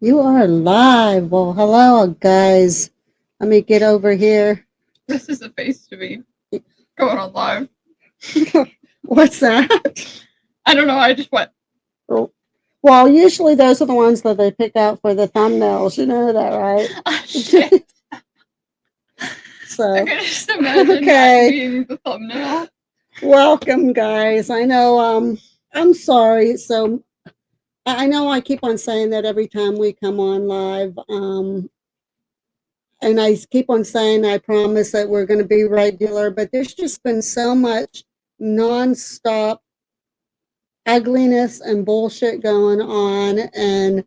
You are live. Well, hello, guys. Let me get over here. This is a face to be going on live. What's that? I don't know. I just went. Oh, well, usually those are the ones that they pick out for the thumbnails. You know that, right? Oh, shit. So, I can just imagine okay. that being the thumbnail. Welcome, guys. I know. I'm sorry. So, I know I keep on saying that every time we come on live. And I keep on saying I promise that we're going to be regular, but there's just been so much nonstop ugliness and bullshit going on, and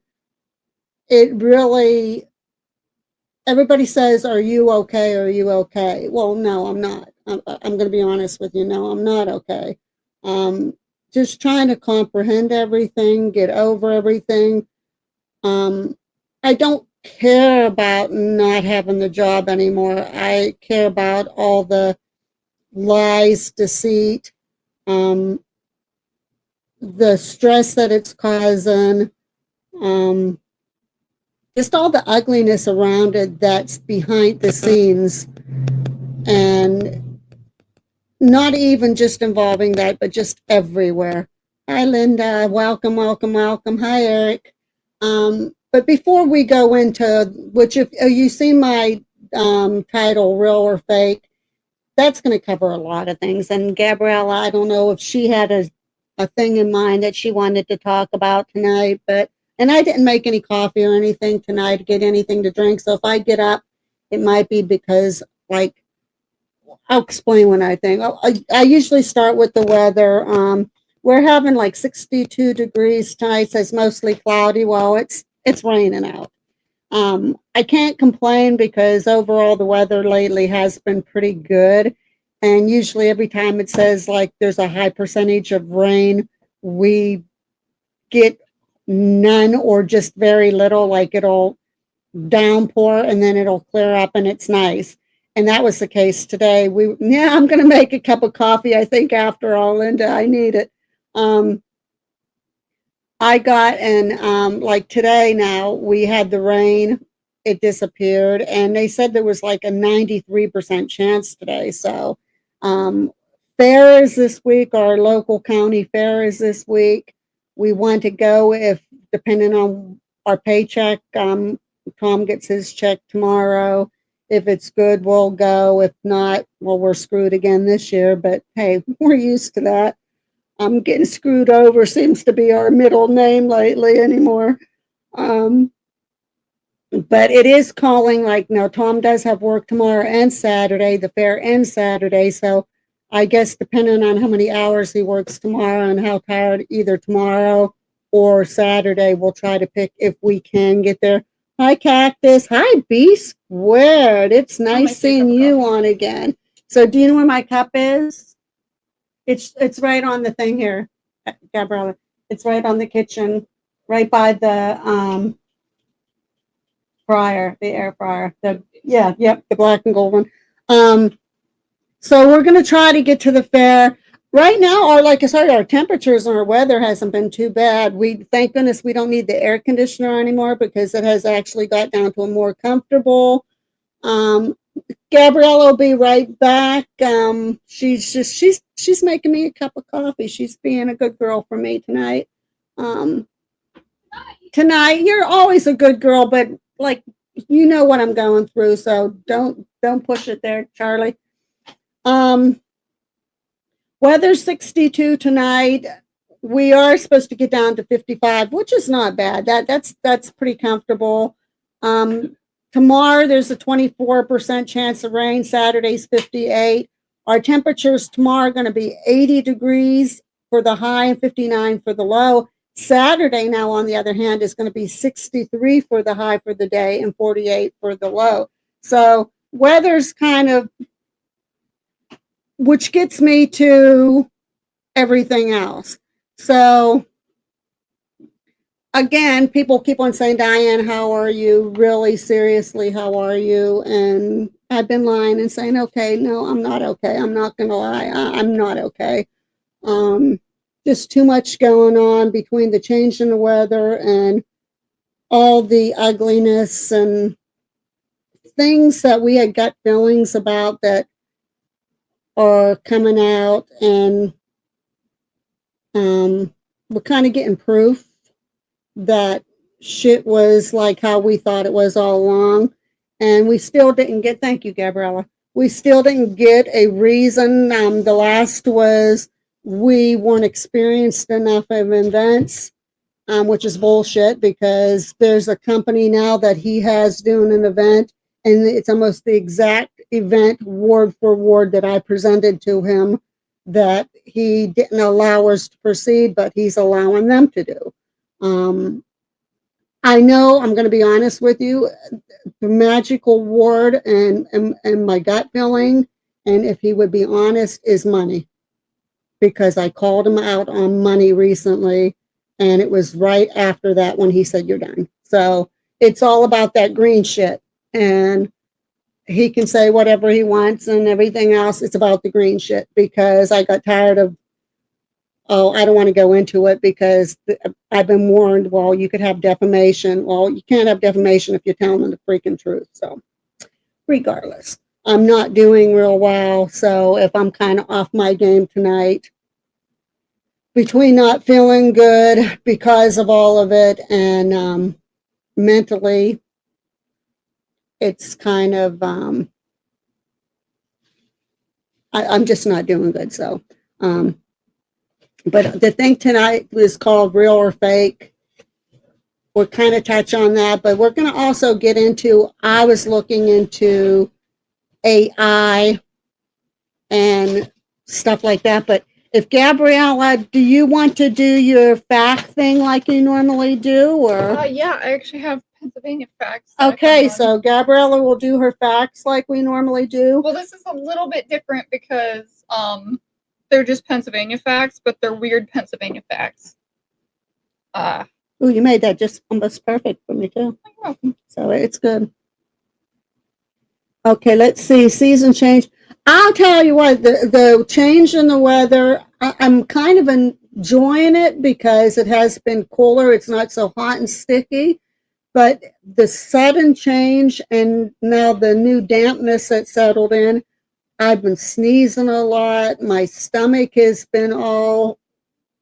it really. Everybody says, "Are you okay? Are you okay?" Well, no, I'm not. I'm going to be honest with you. No, I'm not okay. Um, just trying to comprehend everything, get over everything. Um, I don't care about not having the job anymore. I care about all the lies, deceit, um, the stress that it's causing, um, just all the ugliness around it that's behind the scenes, and not even just involving that, but just everywhere. Hi, Linda. Welcome, welcome, welcome. Hi, Eric. But before we go into, which if you see my title, Real or Fake, that's going to cover a lot of things. And Gabriella, I don't know if she had a thing in mind that she wanted to talk about tonight, and I didn't make any coffee or anything tonight to get anything to drink. So if I get up, it might be because, like, I'll explain when I think. I usually start with the weather. We're having like 62 degrees tonight. Says mostly cloudy. Well, it's raining out. I can't complain because overall the weather lately has been pretty good. And usually every time it says like there's a high percentage of rain, we get none or just very little. Like it'll downpour and then it'll clear up and it's nice. And that was the case today. I'm going to make a cup of coffee. I think after all, Linda, I need it. I got like today now we had the rain. It disappeared, and they said there was like a 93% chance today. So, fair is this week. Our local county fair is this week. We want to go if depending on our paycheck. Tom gets his check tomorrow. If it's good, we'll go. If not, well, we're screwed again this year. But hey, we're used to that. Getting screwed over seems to be our middle name lately anymore. Um, but it is calling like now. Tom does have work tomorrow and Saturday. The fair ends Saturday, so I guess depending on how many hours he works tomorrow and how tired, either tomorrow or Saturday, we'll try to pick if we can get there. Hi, Cactus. Hi, B Squared. It's nice seeing you on again. So, do you know where my cup is? It's right on the thing here, Gabriella. It's right on the kitchen, right by the fryer, the air fryer. The black and gold one. So we're gonna try to get to the fair. Right now, like I said, our temperatures and our weather hasn't been too bad. We thank goodness we don't need the air conditioner anymore because it has actually got down to a more comfortable. Gabrielle will be right back. She's making me a cup of coffee. She's being a good girl for me tonight. Tonight, you're always a good girl, but like you know what I'm going through, so don't push it there, Charlie. Weather 62 tonight. We are supposed to get down to 55, which is not bad. That's pretty comfortable. Tomorrow there's a 24% chance of rain. Saturday's 58. Our temperatures tomorrow are going to be 80 degrees for the high and 59 for the low. Saturday now, on the other hand, is going to be 63 for the high for the day and 48 for the low. So weather's kind of, which gets me to everything else. So again, people keep on saying, Diane, how are you? Really, seriously, how are you? And I've been lying and saying, okay, no, I'm not okay. I'm not going to lie. I'm not okay. Just too much going on between the change in the weather and all the ugliness and things that we had gut feelings about that are coming out, and we're kind of getting proof that shit was like how we thought it was all along. And we still didn't get, thank you, Gabriella. We still didn't get a reason. The last was we weren't experienced enough of events, which is bullshit because there's a company now that he has doing an event, and it's almost the exact event word for word that I presented to him that he didn't allow us to proceed, but he's allowing them to do. I know, I'm going to be honest with you, the magical word and my gut feeling, and if he would be honest, is money. Because I called him out on money recently, and it was right after that when he said, you're done. So it's all about that green shit. And he can say whatever he wants and everything else. It's about the green shit because I got tired of, I don't want to go into it because I've been warned, well, you could have defamation. Well, you can't have defamation if you're telling them the freaking truth. So regardless, I'm not doing real well. So if I'm kind of off my game tonight, between not feeling good because of all of it and mentally, it's kind of, I'm just not doing good. So, but the thing tonight was called Real or Fake. We'll kind of touch on that, but we're going to also get into, I was looking into AI and stuff like that. But if Gabriella, do you want to do your fact thing like you normally do, or? Yeah, I actually have Pennsylvania facts. Okay, so Gabriella will do her facts like we normally do. Well, this is a little bit different because they're just Pennsylvania facts, but they're weird Pennsylvania facts. Oh, you made that just almost perfect for me too. You're welcome. So it's good. Okay, let's see. Season change. I'll tell you what, the change in the weather, I'm kind of enjoying it because it has been cooler. It's not so hot and sticky. But the sudden change and now the new dampness that settled in, I've been sneezing a lot. My stomach has been all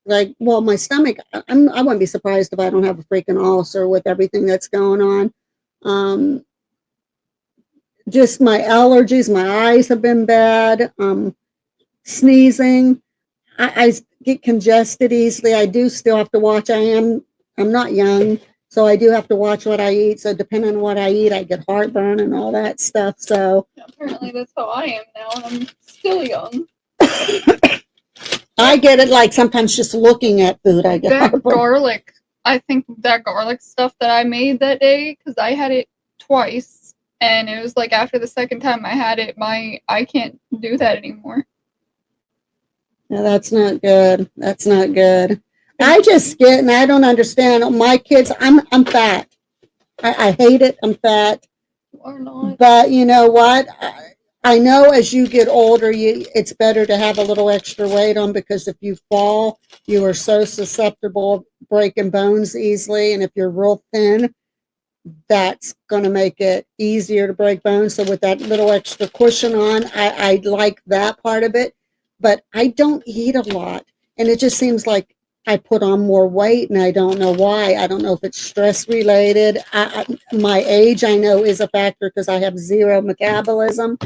like, well, my stomach, I wouldn't be surprised if I don't have a freaking ulcer with everything that's going on. Just my allergies, my eyes have been bad. Sneezing, I get congested easily. I do still have to watch. I'm not young, so I do have to watch what I eat. So depending on what I eat, I get heartburn and all that stuff. So apparently that's how I am now, and I'm still young. I get it like sometimes just looking at food. I get that heartburn. Garlic. I think that garlic stuff that I made that day, because I had it twice. And it was like after the second time I had it, I can't do that anymore. No, that's not good. That's not good. I just get, and I don't understand. My kids, I'm fat. I hate it. I'm fat. You are not. But you know what? I know as you get older, it's better to have a little extra weight on because if you fall, you are so susceptible of breaking bones easily. And if you're real thin, that's going to make it easier to break bones. So with that little extra cushion on, I like that part of it. But I don't eat a lot. And it just seems like I put on more weight and I don't know why. I don't know if it's stress related. My age, I know, is a factor because I have zero metabolism.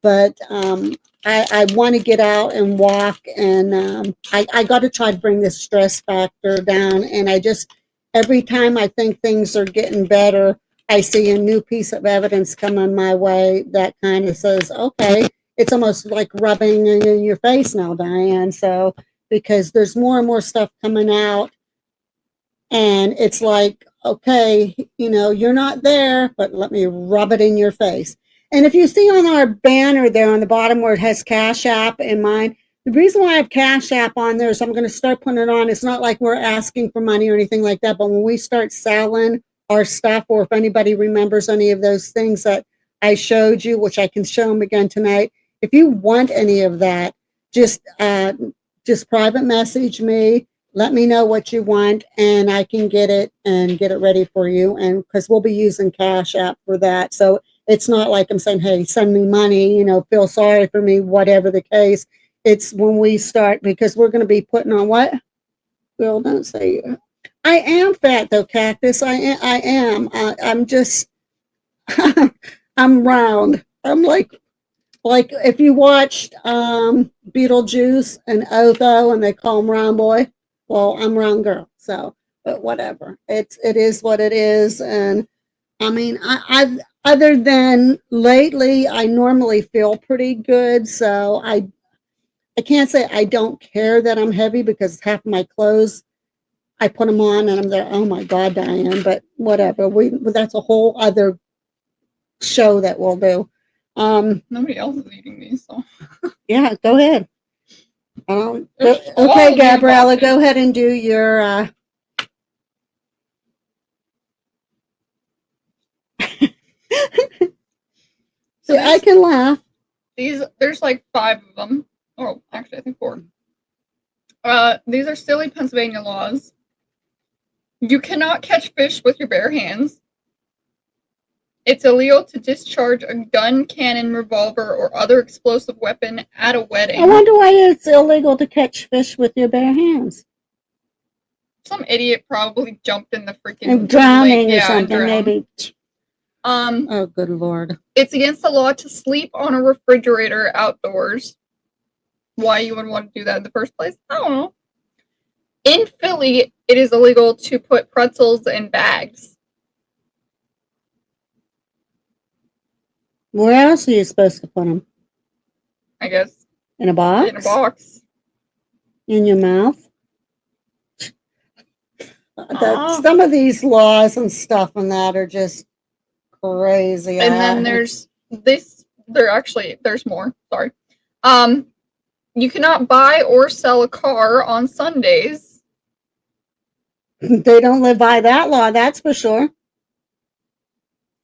But I want to get out and walk. And I got to try to bring this stress factor down. And I just, every time I think things are getting better, I see a new piece of evidence coming my way that kind of says, okay, it's almost like rubbing in your face now, Diane. So, because there's more and more stuff coming out, and it's like, okay, you're not there, but let me rub it in your face. And if you see on our banner there on the bottom where it has Cash App in mine, the reason why I have Cash App on there is I'm going to start putting it on. It's not like we're asking for money or anything like that, but when we start selling our stuff, or if anybody remembers any of those things that I showed you, which I can show them again tonight, if you want any of that, just private message me let me know what you want and I can get it and get it ready for you. And because we'll be using Cash App for that. So it's not like I'm saying, hey, send me money, feel sorry for me, whatever the case. It's when we start, because we're going to be putting on what? Well, don't say I am fat though, Cactus. I'm just, I'm round. I'm like if you watched Beetlejuice and Otho and they call him Round Boy, well, I'm Round Girl. So, but whatever. It is what it is. And I mean, I've other than lately, I normally feel pretty good. So I can't say I don't care that I'm heavy because half of my clothes I put them on and I'm there. Oh my God, Diane! But whatever. That's a whole other show that we'll do. Nobody else is eating these, so. Yeah, go ahead. Okay, Gabriella, go ahead and do your. So I can laugh. There's like 5 of them. Oh, actually, I think 4. These are silly Pennsylvania laws. You cannot catch fish with your bare hands. It's illegal to discharge a gun, cannon, revolver, or other explosive weapon at a wedding. I wonder why it's illegal to catch fish with your bare hands. Some idiot probably jumped in the freaking and drowning lake. or something, maybe. Oh, good Lord. It's against the law to sleep on a refrigerator outdoors. Why you would want to do that in the first place? I don't know. In Philly, it is illegal to put pretzels in bags. Where else are you supposed to put them? I guess. In a box? In a box. In your mouth? Some of these laws and stuff and that are just crazy. And then there's this. There's more. Sorry. You cannot buy or sell a car on Sundays. They don't live by that law, that's for sure.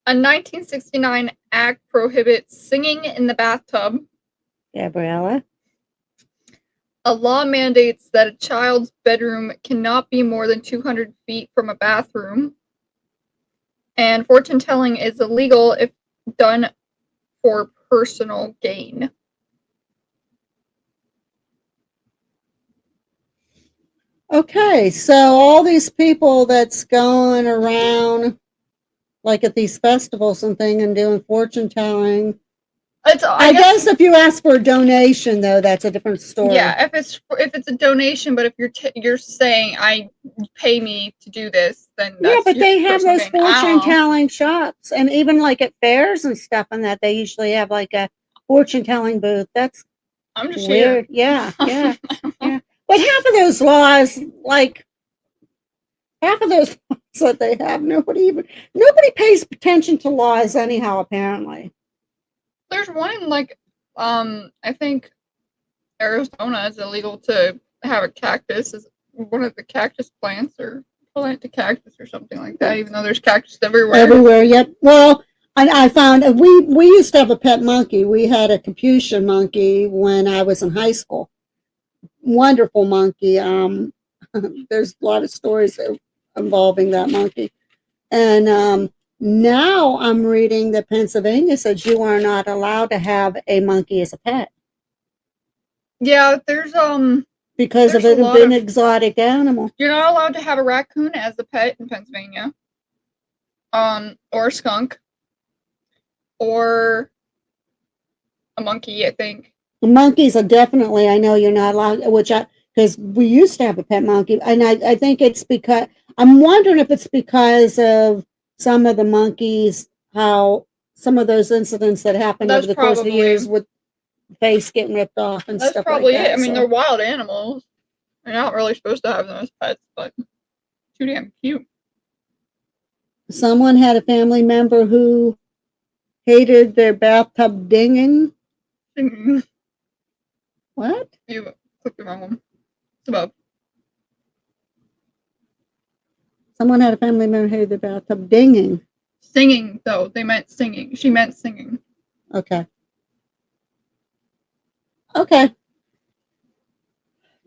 A 1969 act prohibits singing in the bathtub. Gabriella? A law mandates that a child's bedroom cannot be more than 200 feet from a bathroom. And fortune telling is illegal if done for personal gain. Okay, so all these people that's going around like at these festivals and thing and doing fortune telling. I guess if you ask for a donation, though, that's a different story. Yeah, if it's a donation, but if you're saying I pay me to do this, then that's but they have those fortune telling shops, and even like at fairs and stuff, and that they usually have like a fortune telling booth. That's I'm just weird. Here. Yeah. But half of those laws, that they have, nobody pays attention to laws anyhow. Apparently. There's one in I think Arizona is illegal to have a cactus as one of the cactus plants or plant a cactus or something like that, even though there's cactus everywhere. Everywhere, yep. Well, I found we used to have a pet monkey. We had a Capuchin monkey when I was in high school. Wonderful monkey. There's a lot of stories involving that monkey. And now I'm reading that Pennsylvania says you are not allowed to have a monkey as a pet. Yeah, there's because of it being an exotic animal. You're not allowed to have a raccoon as a pet in Pennsylvania. Or a skunk. Or a monkey, I think. Monkeys are definitely, I know you're not allowed, because we used to have a pet monkey, and I think it's because, I'm wondering if it's because of some of the monkeys, how some of those incidents that happened over the course of the years with face getting ripped off and stuff like that. That's probably it. I mean, they're wild animals. You're not really supposed to have them as pets, but too damn cute. Someone had a family member who hated their bathtub dinging. What? You clicked the wrong one. It's above. Someone had a family member who hated their bathtub dinging. Singing, though. They meant singing. She meant singing. Okay.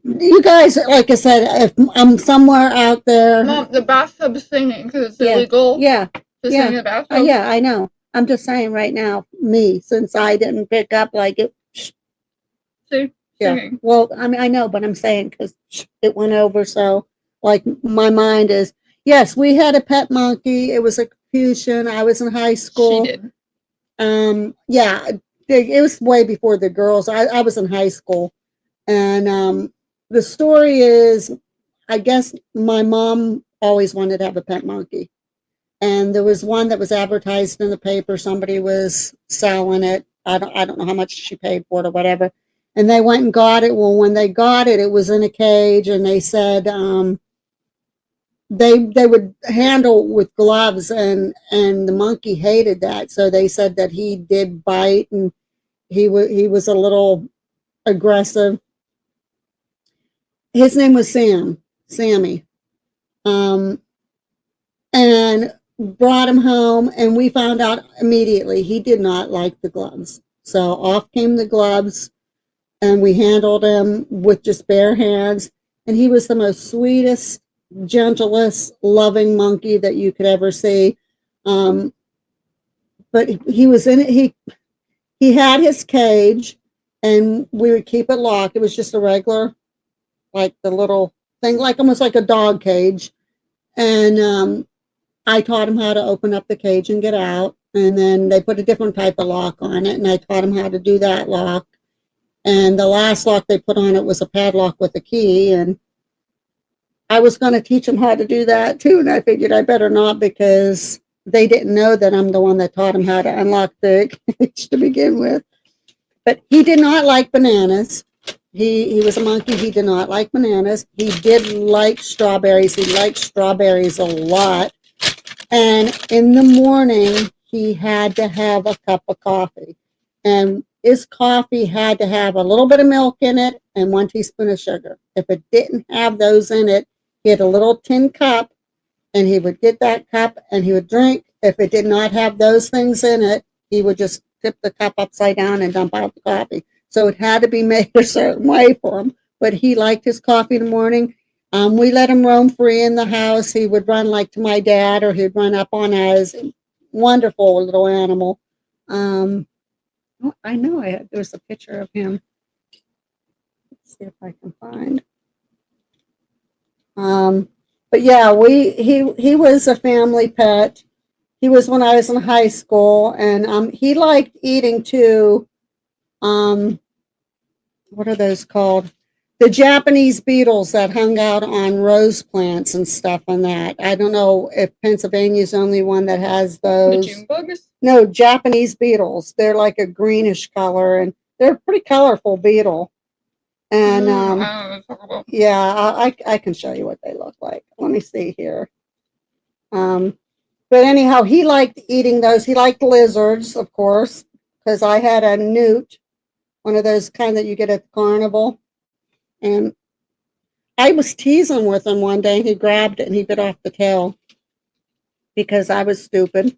You guys, like I said, if I'm somewhere out there, Mom, the bathtub is singing because it's yeah, illegal yeah, to yeah, sing in the bathtub. yeah, I know. I'm just saying right now, me, since I didn't pick up like it. See, Yeah. singing. Well, I mean, I know, but I'm saying because it went over. So, like, my mind is yes, we had a pet monkey. It was a Capuchin. I was in high She school. did. Yeah, it was way before the girls. I was in high school, and the story is, I guess my mom always wanted to have a pet monkey, and there was one that was advertised in the paper. Somebody was selling it. I don't know how much she paid for it or whatever. And they went and got it. Well, when they got it, it was in a cage, and they said they would handle with gloves, and the monkey hated that. So they said that he did bite, and he was a little aggressive. His name was Sammy. Um, and brought him home, and we found out immediately he did not like the gloves. So off came the gloves, and we handled him with just bare hands, and he was the most sweetest, gentlest, loving monkey that you could ever see. um, but he was in it. He had his cage, and we would keep it locked. It was just a regular, like the little thing, like almost like a dog cage. And I taught him how to open up the cage and get out. And then they put a different type of lock on it, and I taught him how to do that lock. And the last lock they put on it was a padlock with a key. And I was going to teach him how to do that too. And I figured I better not, because they didn't know that I'm the one that taught him how to unlock the cage to begin with. But he did not like bananas. He was a monkey. He did not like bananas. He did like strawberries. He liked strawberries a lot. And in the morning, he had to have a cup of coffee. And his coffee had to have a little bit of milk in it and 1 teaspoon of sugar. If it didn't have those in it, he had a little tin cup, and he would get that cup and he would drink. If it did not have those things in it, he would just tip the cup upside down and dump out the coffee. So it had to be made a certain way for him. But he liked his coffee in the morning. We let him roam free in the house. He would run like to my dad, or he'd run up on us. Wonderful little animal. I know there's a picture of him. Let's see if I can find. But yeah, he was a family pet. He was when I was in high school, and he liked eating too. Um, what are those called? The Japanese beetles that hung out on rose plants and stuff and that. I don't know if Pennsylvania's the only one that has those. The June bugs? No, Japanese beetles. They're like a greenish color, and they're a pretty colorful beetle. And yeah, I can show you what they look like. Let me see here. But anyhow, he liked eating those. He liked lizards, of course, because I had a newt, one of those kind that you get at the carnival. And I was teasing with him one day, and he grabbed it and he bit off the tail because I was stupid.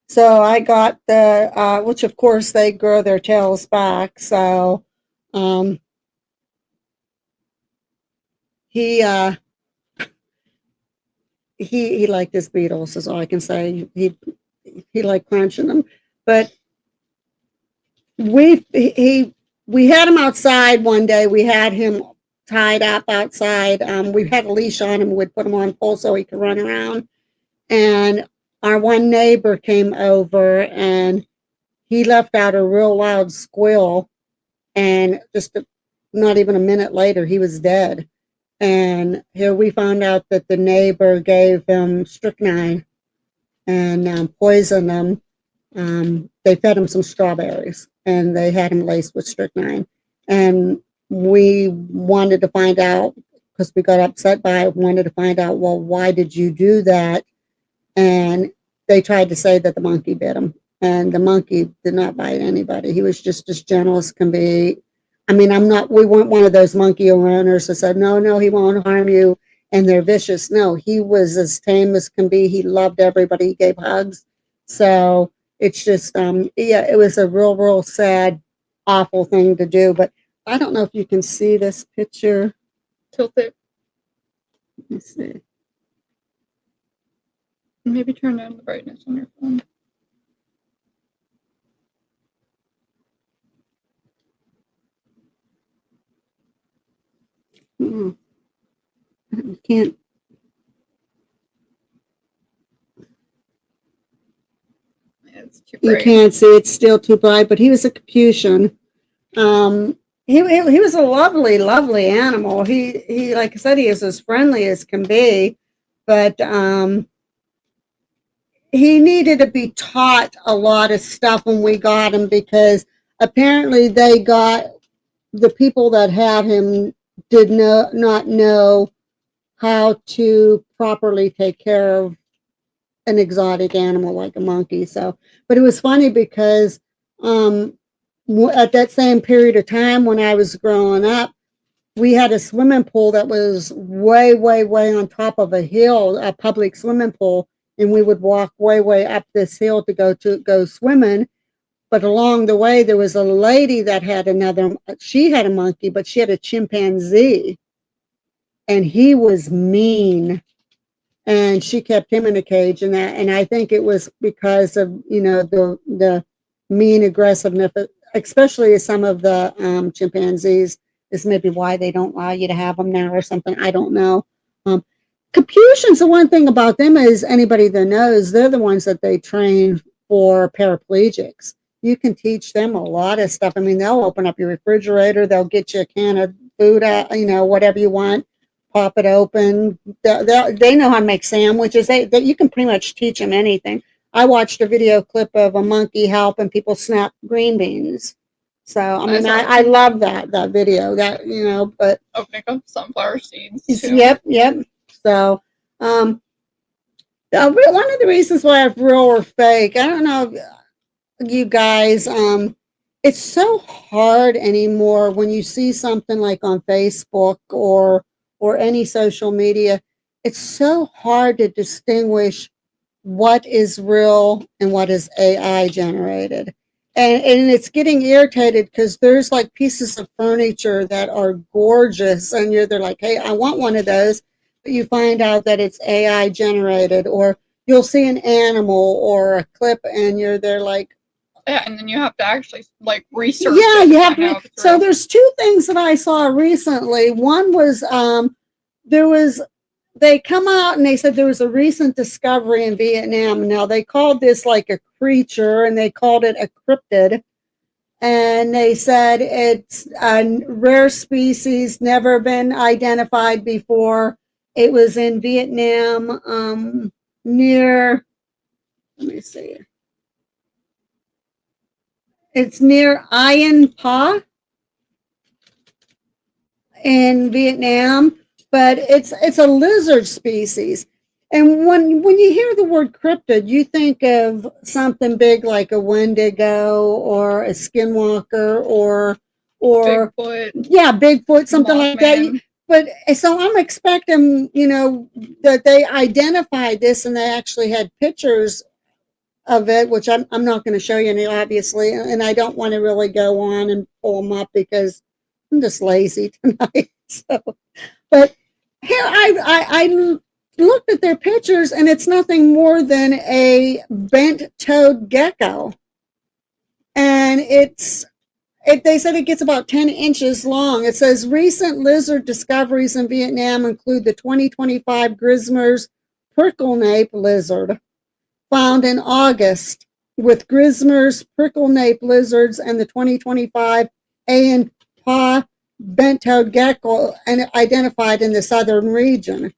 So I got the, which of course they grow their tails back. So he, uh, he liked his beetles, is all I can say. He liked crunching them. But we had him outside one day. We had him tied up outside. We had a leash on him. We'd put him on full so he could run around. And our one neighbor came over, and he left out a real loud squeal. And not even a minute later, he was dead. And here we found out that the neighbor gave him strychnine and poisoned him. They fed him some strawberries, and they had him laced with strychnine. And we wanted to find out, because we got upset by it, wanted to find out, well, why did you do that? And they tried to say that the monkey bit him, and the monkey did not bite anybody. He was just as gentle as can be. I mean, we weren't one of those monkey owners that said, no, he won't harm you, and they're vicious. No, he was as tame as can be. He loved everybody. He gave hugs. So it's just, yeah, it was a real sad, awful thing to do. But I don't know if you can see this picture. tilt it. Let me see. Maybe turn down the brightness on your phone. You can't. It's too You bright. can't see, it's still too bright, but he was a Capuchin. He was a lovely, lovely animal. He like I said, he is as friendly as can be, but he needed to be taught a lot of stuff when we got him, because apparently the people that had him did not know how to properly take care of an exotic animal like a monkey. So, but it was funny because at that same period of time when I was growing up, we had a swimming pool that was way, way, way on top of a hill, a public swimming pool, and we would walk way, way up this hill to go swimming. But along the way, there was a lady that had she had a monkey, but she had a chimpanzee, and he was mean, and she kept him in a cage, and I think it was because of the mean aggressiveness, especially some of the chimpanzees, is maybe why they don't allow you to have them now or something. I don't know. Capuchins, the one thing about them is, anybody that knows, they're the ones that they train for paraplegics. You can teach them a lot of stuff. I mean, they'll open up your refrigerator, they'll get you a can of food out, whatever you want, pop it open. They know how to make sandwiches. You can pretty much teach them anything. I watched a video clip of a monkey helping people snap green beans. So I mean, I love that video. But opening up sunflower seeds too. Yep. So, one of the reasons why I've real or fake, I don't know, you guys, it's so hard anymore when you see something like on Facebook or any social media. It's so hard to distinguish what is real and what is AI generated. And it's getting irritated because there's like pieces of furniture that are gorgeous, and they're like, hey, I want one of those, but you find out that it's AI generated. Or you'll see an animal or a clip, and they're like, yeah, and then you have to actually like research. Yeah, you have to. So there's two things that I saw recently. One was they come out and they said there was a recent discovery in Vietnam. Now they called this like a creature, and they called it a cryptid. And they said it's a rare species, never been identified before. It was in Vietnam, near, let me see. It's near Ian Pa in Vietnam, but it's a lizard species. And when you hear the word cryptid, you think of something big like a Wendigo or a skinwalker or Bigfoot. Yeah, Bigfoot, something like that. But so I'm expecting, that they identified this, and they actually had pictures of it, which I'm not going to show you any, obviously, and I don't want to really go on and pull them up because I'm just lazy tonight. So, but here I looked at their pictures, and it's nothing more than a bent-toed gecko, and they said it gets about 10 inches long. It says recent lizard discoveries in Vietnam include the 2025 Grismer's prickle-nape lizard, found in August, with Grismer's prickle-nape lizards and the 2025 An Pa bent-toed gecko identified in the southern region.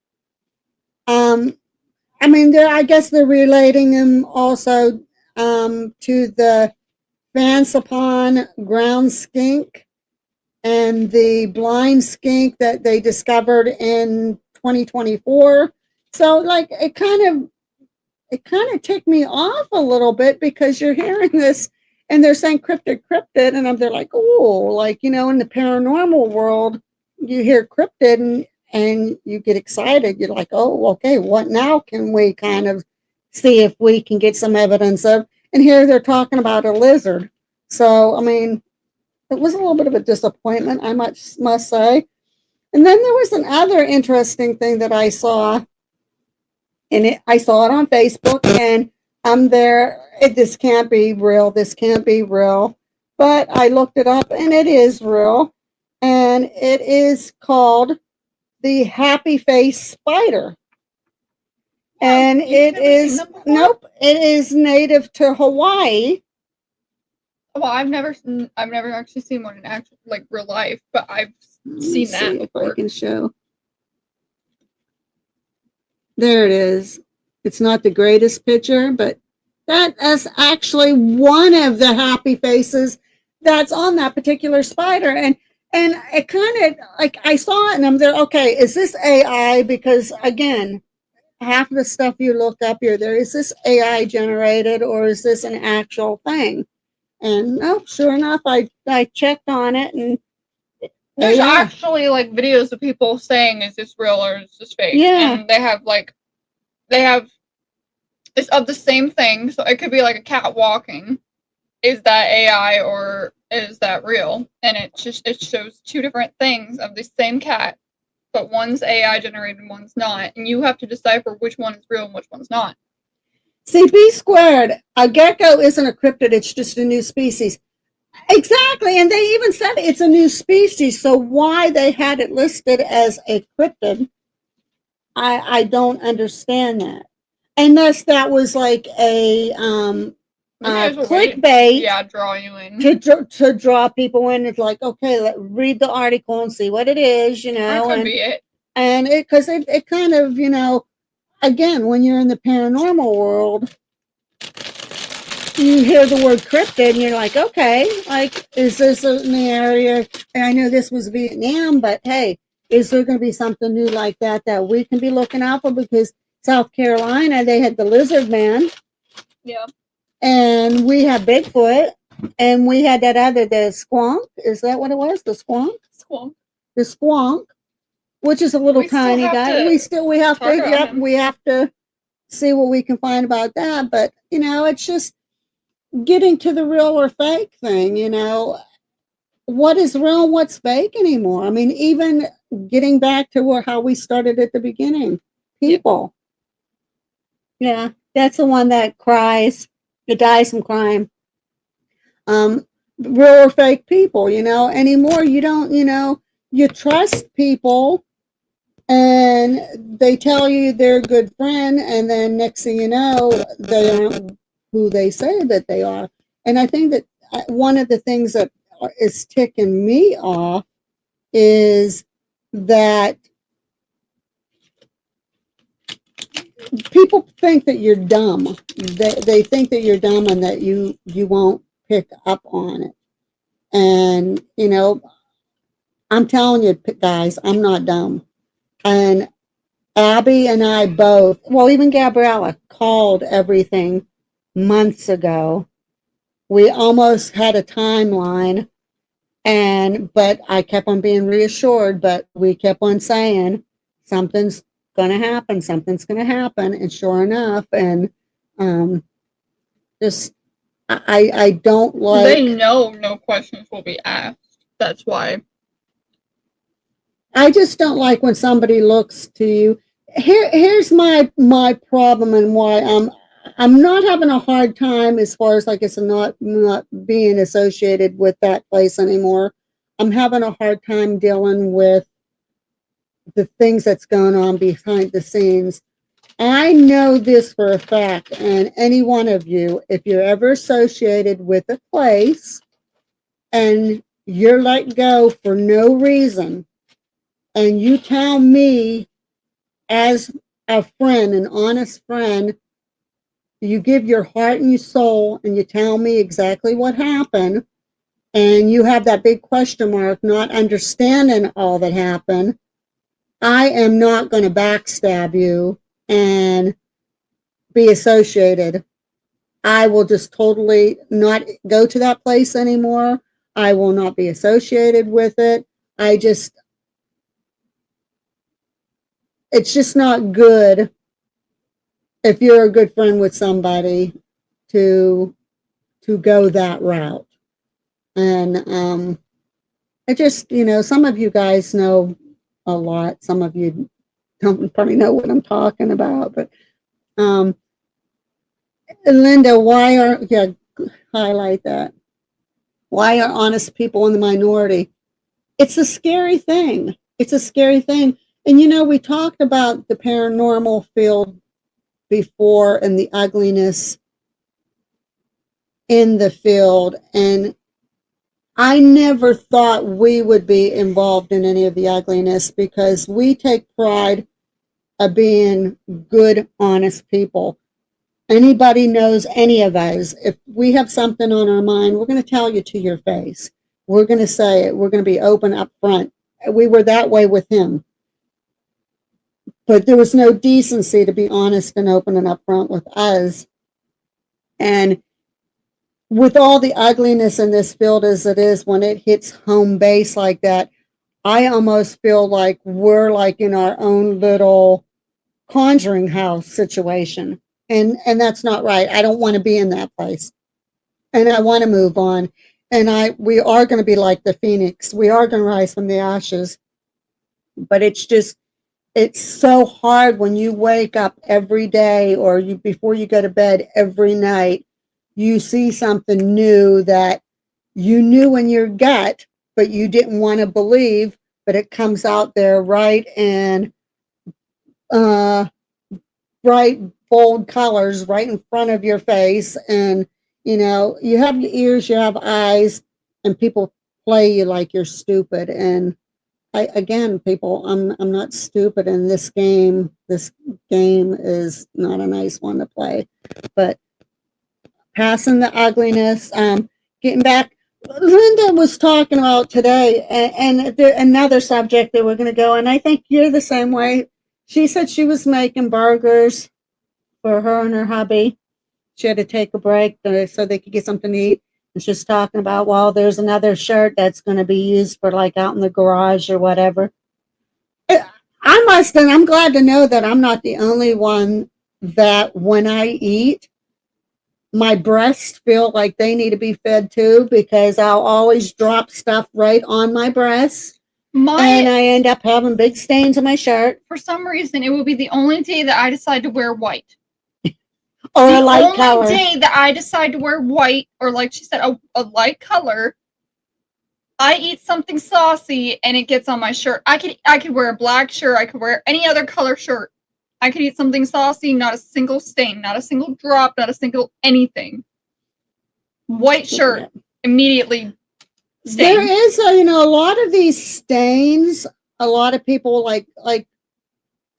I mean, I guess they're relating them also to the Vansapon ground skink and the blind skink that they discovered in 2024. So, like, it kind of ticked me off a little bit, because you're hearing this and they're saying cryptid, and they're like, oh, like, in the paranormal world, you hear cryptid and you get excited. You're like, oh, okay, what now can we kind of see if we can get some evidence of? And here they're talking about a lizard. So, I mean, it was a little bit of a disappointment, I must say. And then there was another interesting thing that I saw, and I saw it on Facebook, and I'm there. This can't be real. This can't be real. But I looked it up, and it is real, and it is called the happy face spider. And it is nope. It is native to Hawaii. Well, I've never actually seen one in actual like real life, but I've seen that. See if I can show. There it is. It's not the greatest picture, but that is actually one of the happy faces that's on that particular spider. And it kind of like I saw it and I'm there, okay, is this AI? Because again, half of the stuff you look up here, there is this AI generated or is this an actual thing? And no, sure enough, I checked on it and there's actually like videos of people saying, is this real or is this fake? Yeah. And it's of the same thing. So it could be like a cat walking. Is that AI or is that real? And it shows two different things of the same cat, but one's AI generated and one's not. And you have to decipher which one is real and which one's not. See, B squared, a gecko isn't a cryptid, it's just a new species. Exactly, and they even said it's a new species, so why they had it listed as a cryptid, I don't understand that. Unless that was like a clickbait, yeah, draw you in to draw people in. It's like, okay, read the article and see what it is, you know. That could be it. And because it kind of, you know, again, when you're in the paranormal world, you hear the word cryptid and you're like, okay, like, is this in the area? And I know this was Vietnam, but hey, is there going to be something new like that we can be looking out for? Because South Carolina, they had the lizard man. Yeah. And we have Bigfoot. And we had that other, the squonk. Is that what it was? The squonk? Squonk. The squonk, which is a little tiny guy. We have to see what we can find about that. But, you know, it's just getting to the real or fake thing, you know. What is real and what's fake anymore? I mean, even getting back to how we started at the beginning. People. Yeah, that's the one that cries. It dies from crying. Real or fake people, you know, anymore you don't, you know, you trust people and they tell you they're a good friend and then next thing you know, they aren't who they say that they are. And I think that one of the things that is ticking me off is that people think that you're dumb. They think that you're dumb and that you won't pick up on it. And, you know, I'm telling you guys, I'm not dumb. And Abby and I both, well, even Gabriella called everything months ago. We almost had a timeline but I kept on being reassured, but we kept on saying something's going to happen. And sure enough, and just, I don't like. They know no questions will be asked. That's why. I just don't like when somebody looks to you. Here's my problem and why I'm not having a hard time as far as like it's not being associated with that place anymore. I'm having a hard time dealing with the things that's going on behind the scenes. I know this for a fact, and any one of you, if you're ever associated with a place and you're let go for no reason, and you tell me as a friend, an honest friend, you give your heart and your soul and you tell me exactly what happened, and you have that big question mark, not understanding all that happened, I am not going to backstab you and be associated. I will just totally not go to that place anymore. I will not be associated with it. It's just not good if you're a good friend with somebody to go that route. And I just, you know, some of you guys know a lot. Some of you don't probably know what I'm talking about, but Linda, why are highlight that? Why are honest people in the minority? It's a scary thing. It's a scary thing. And we talked about the paranormal field before and the ugliness in the field, and I never thought we would be involved in any of the ugliness because we take pride of being good, honest people. Anybody knows any of us. If we have something on our mind, we're going to tell you to your face. We're going to say it. We're going to be open up front. We were that way with him. But there was no decency to be honest and open and up front with us. And with all the ugliness in this field as it is, when it hits home base like that, I almost feel like we're like in our own little conjuring house situation. And that's not right. I don't want to be in that place. And I want to move on. And we are going to be like the phoenix. We are going to rise from the ashes. But it's so hard when you wake up every day or before you go to bed every night, you see something new that you knew in your gut, but you didn't want to believe, but it comes out there right in bright, bold colors right in front of your face. And, you have your ears, you have eyes, and people play you like you're stupid. And people, I'm not stupid in this game. This game is not a nice one to play. But passing the ugliness, getting back, Linda was talking about today, and another subject that we're going to go, and I think you're the same way. She said she was making burgers for her and her hubby. She had to take a break so they could get something to eat. And she's talking about, well, there's another shirt that's going to be used for like out in the garage or whatever. I'm glad to know that I'm not the only one that when I eat, my breasts feel like they need to be fed too, because I'll always drop stuff right on my breasts. And I end up having big stains on my shirt. For some reason, it will be the only day that I decide to wear white. Or a light color. The only day that I decide to wear white, or like she said, a light color, I eat something saucy and it gets on my shirt. I could wear a black shirt. I could wear any other color shirt. I could eat something saucy, not a single stain, not a single drop, not a single anything. White shirt, immediately stain. There is, a lot of these stains. A lot of people like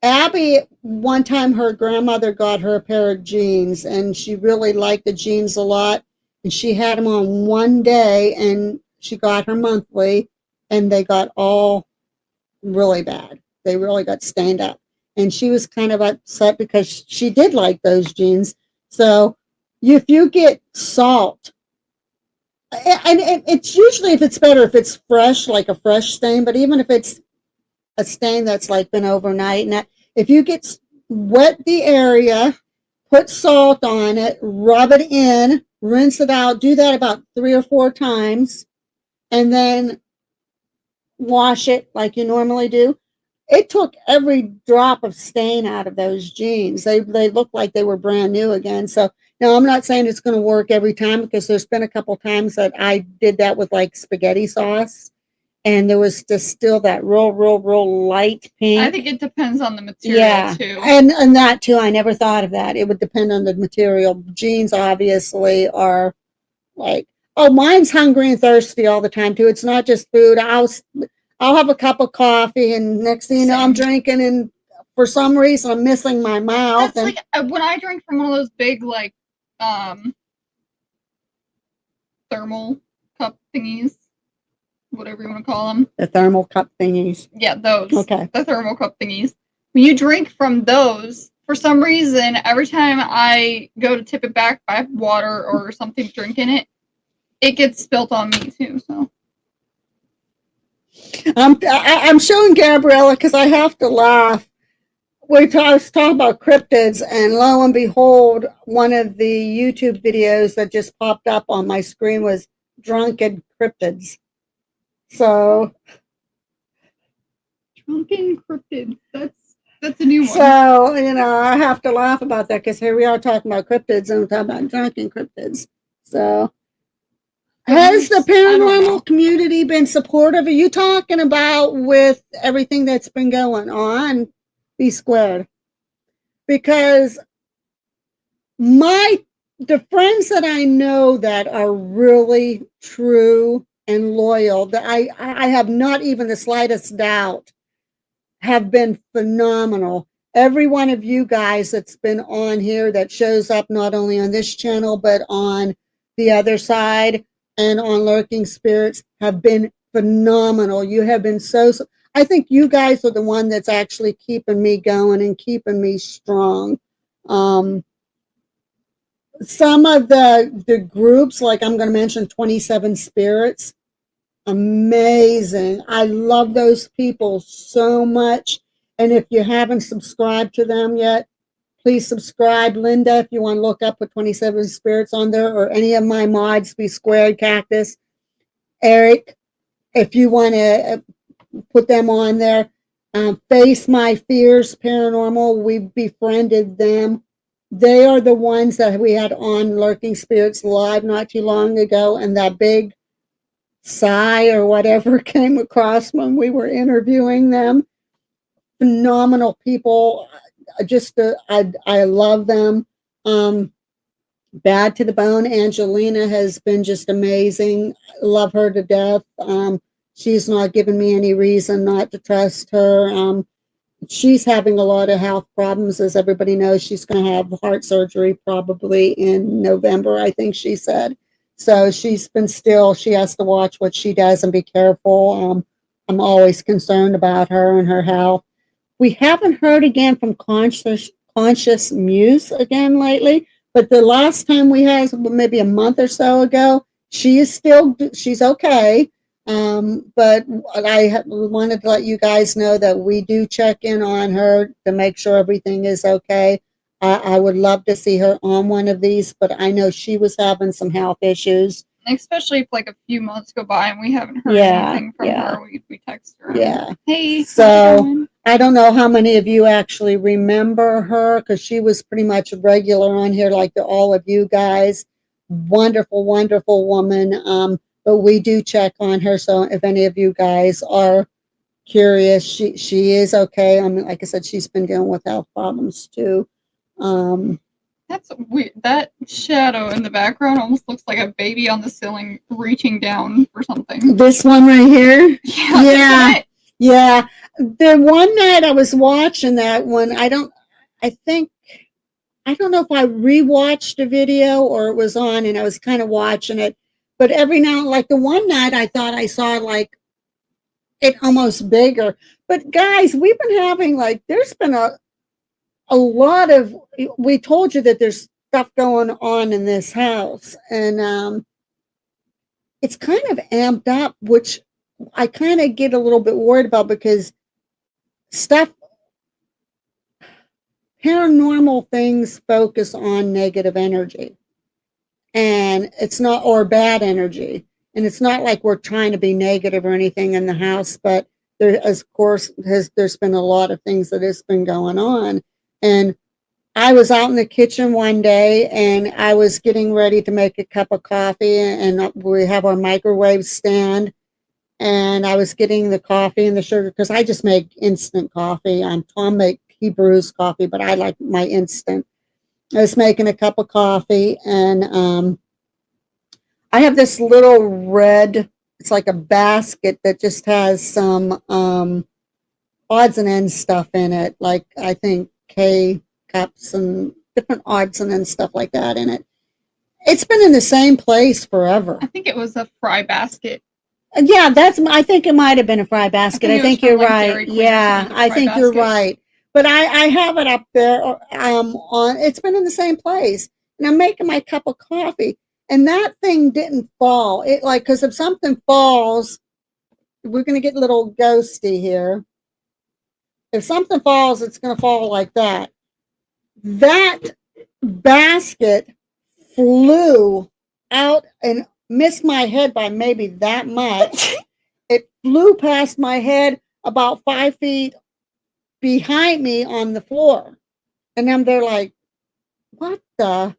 Abby. One time, her grandmother got her a pair of jeans, and she really liked the jeans a lot. And she had them on one day, and she got her monthly, and they got all really bad. They really got stained up. And she was kind of upset because she did like those jeans. So if you get salt, and it's usually, if it's better if it's fresh, like a fresh stain, but even if it's a stain that's like been overnight, and if you wet the area, put salt on it, rub it in, rinse it out, do that about 3 or 4 times, and then wash it like you normally do. It took every drop of stain out of those jeans. They looked like they were brand new again. So now I'm not saying it's going to work every time, because there's been a couple times that I did that with like spaghetti sauce, and there was just still that real light pink. I think it depends on the material too. And that too, I never thought of that. It would depend on the material. Jeans obviously are like, oh, mine's hungry and thirsty all the time too. It's not just food. I'll have a cup of coffee, and next thing you know, I'm drinking, and for some reason, I'm missing my mouth. That's like when I drink from one of those big, like, thermal cup thingies, whatever you want to call them. The thermal cup thingies. Yeah, those. Okay. The thermal cup thingies. When you drink from those, for some reason, every time I go to tip it back, if I have water or something to drink in it, it gets spilt on me too, so. I'm showing Gabriella because I have to laugh. We was talking about cryptids, and lo and behold, one of the YouTube videos that just popped up on my screen was drunken cryptids. So, Drunken cryptids. That's a new one. So, I have to laugh about that because here we are talking about cryptids and we're talking about drunken cryptids. So, has the paranormal community been supportive? Are you talking about with everything that's been going on? Be squared. Because the friends that I know that are really true and loyal, that I have not even the slightest doubt, have been phenomenal. Every one of you guys that's been on here that shows up not only on this channel but on the other side and on Lurking Spirits have been phenomenal. You have been so I think you guys are the one that's actually keeping me going and keeping me strong. Some of the groups, like I'm going to mention 27 Spirits, amazing. I love those people so much. And if you haven't subscribed to them yet, please subscribe. Linda, if you want to look up with 27 Spirits on there, or any of my mods, Be Squared, Cactus, Eric, if you want to put them on there. Face My Fears Paranormal, we befriended them. They are the ones that we had on Lurking Spirits Live not too long ago, and that big sigh or whatever came across when we were interviewing them. Phenomenal people. I love them. Bad to the Bone, Angelina has been just amazing. Love her to death. She's not given me any reason not to trust her. She's having a lot of health problems. As everybody knows, she's going to have heart surgery probably in November, I think she said. So she has to watch what she does and be careful. I'm always concerned about her and her health. We haven't heard again from Conscious Muse again lately, but the last time we had, maybe a month or so ago, she's okay. But I wanted to let you guys know that we do check in on her to make sure everything is okay. I would love to see her on one of these, but I know she was having some health issues. Especially if like a few months go by and we haven't heard anything from her, we text her. Yeah. Hey. So I don't know how many of you actually remember her, because she was pretty much a regular on here, like all of you guys. Wonderful, wonderful woman. But we do check on her. So if any of you guys are curious, she is okay. I mean, like I said, she's been dealing with health problems too. That's weird. That shadow in the background almost looks like a baby on the ceiling reaching down for something. This one right here? Yeah. Yeah. The one night I was watching that one, I don't know if I rewatched a video or it was on and I was kind of watching it. But every now, like the one night I thought I saw like it almost bigger. But guys, we've been having there's been a lot of, we told you that there's stuff going on in this house, and it's kind of amped up, which I kind of get a little bit worried about, because paranormal things focus on negative energy, and it's not, or bad energy. And it's not like we're trying to be negative or anything in the house, but there's been a lot of things that has been going on. And I was out in the kitchen one day and I was getting ready to make a cup of coffee, and we have our microwave stand, and I was getting the coffee and the sugar, because I just make instant coffee. Tom make Hebrews coffee, but I like my instant. I was making a cup of coffee, and I have this little red, it's like a basket that just has some odds and ends stuff in it, like I think K cups and different odds and ends stuff like that in it. It's been in the same place forever. I think it was a fry basket. Yeah, I think it might have been a fry basket. I think you're right. Yeah, I think you're right. But I have it up there it's been in the same place. And I'm making my cup of coffee, and that thing didn't fall. Because if something falls, we're going to get a little ghosty here. If something falls, it's going to fall like that. That basket flew out and missed my head by maybe that much. It flew past my head, about 5 feet behind me on the floor. And then they're like, what the?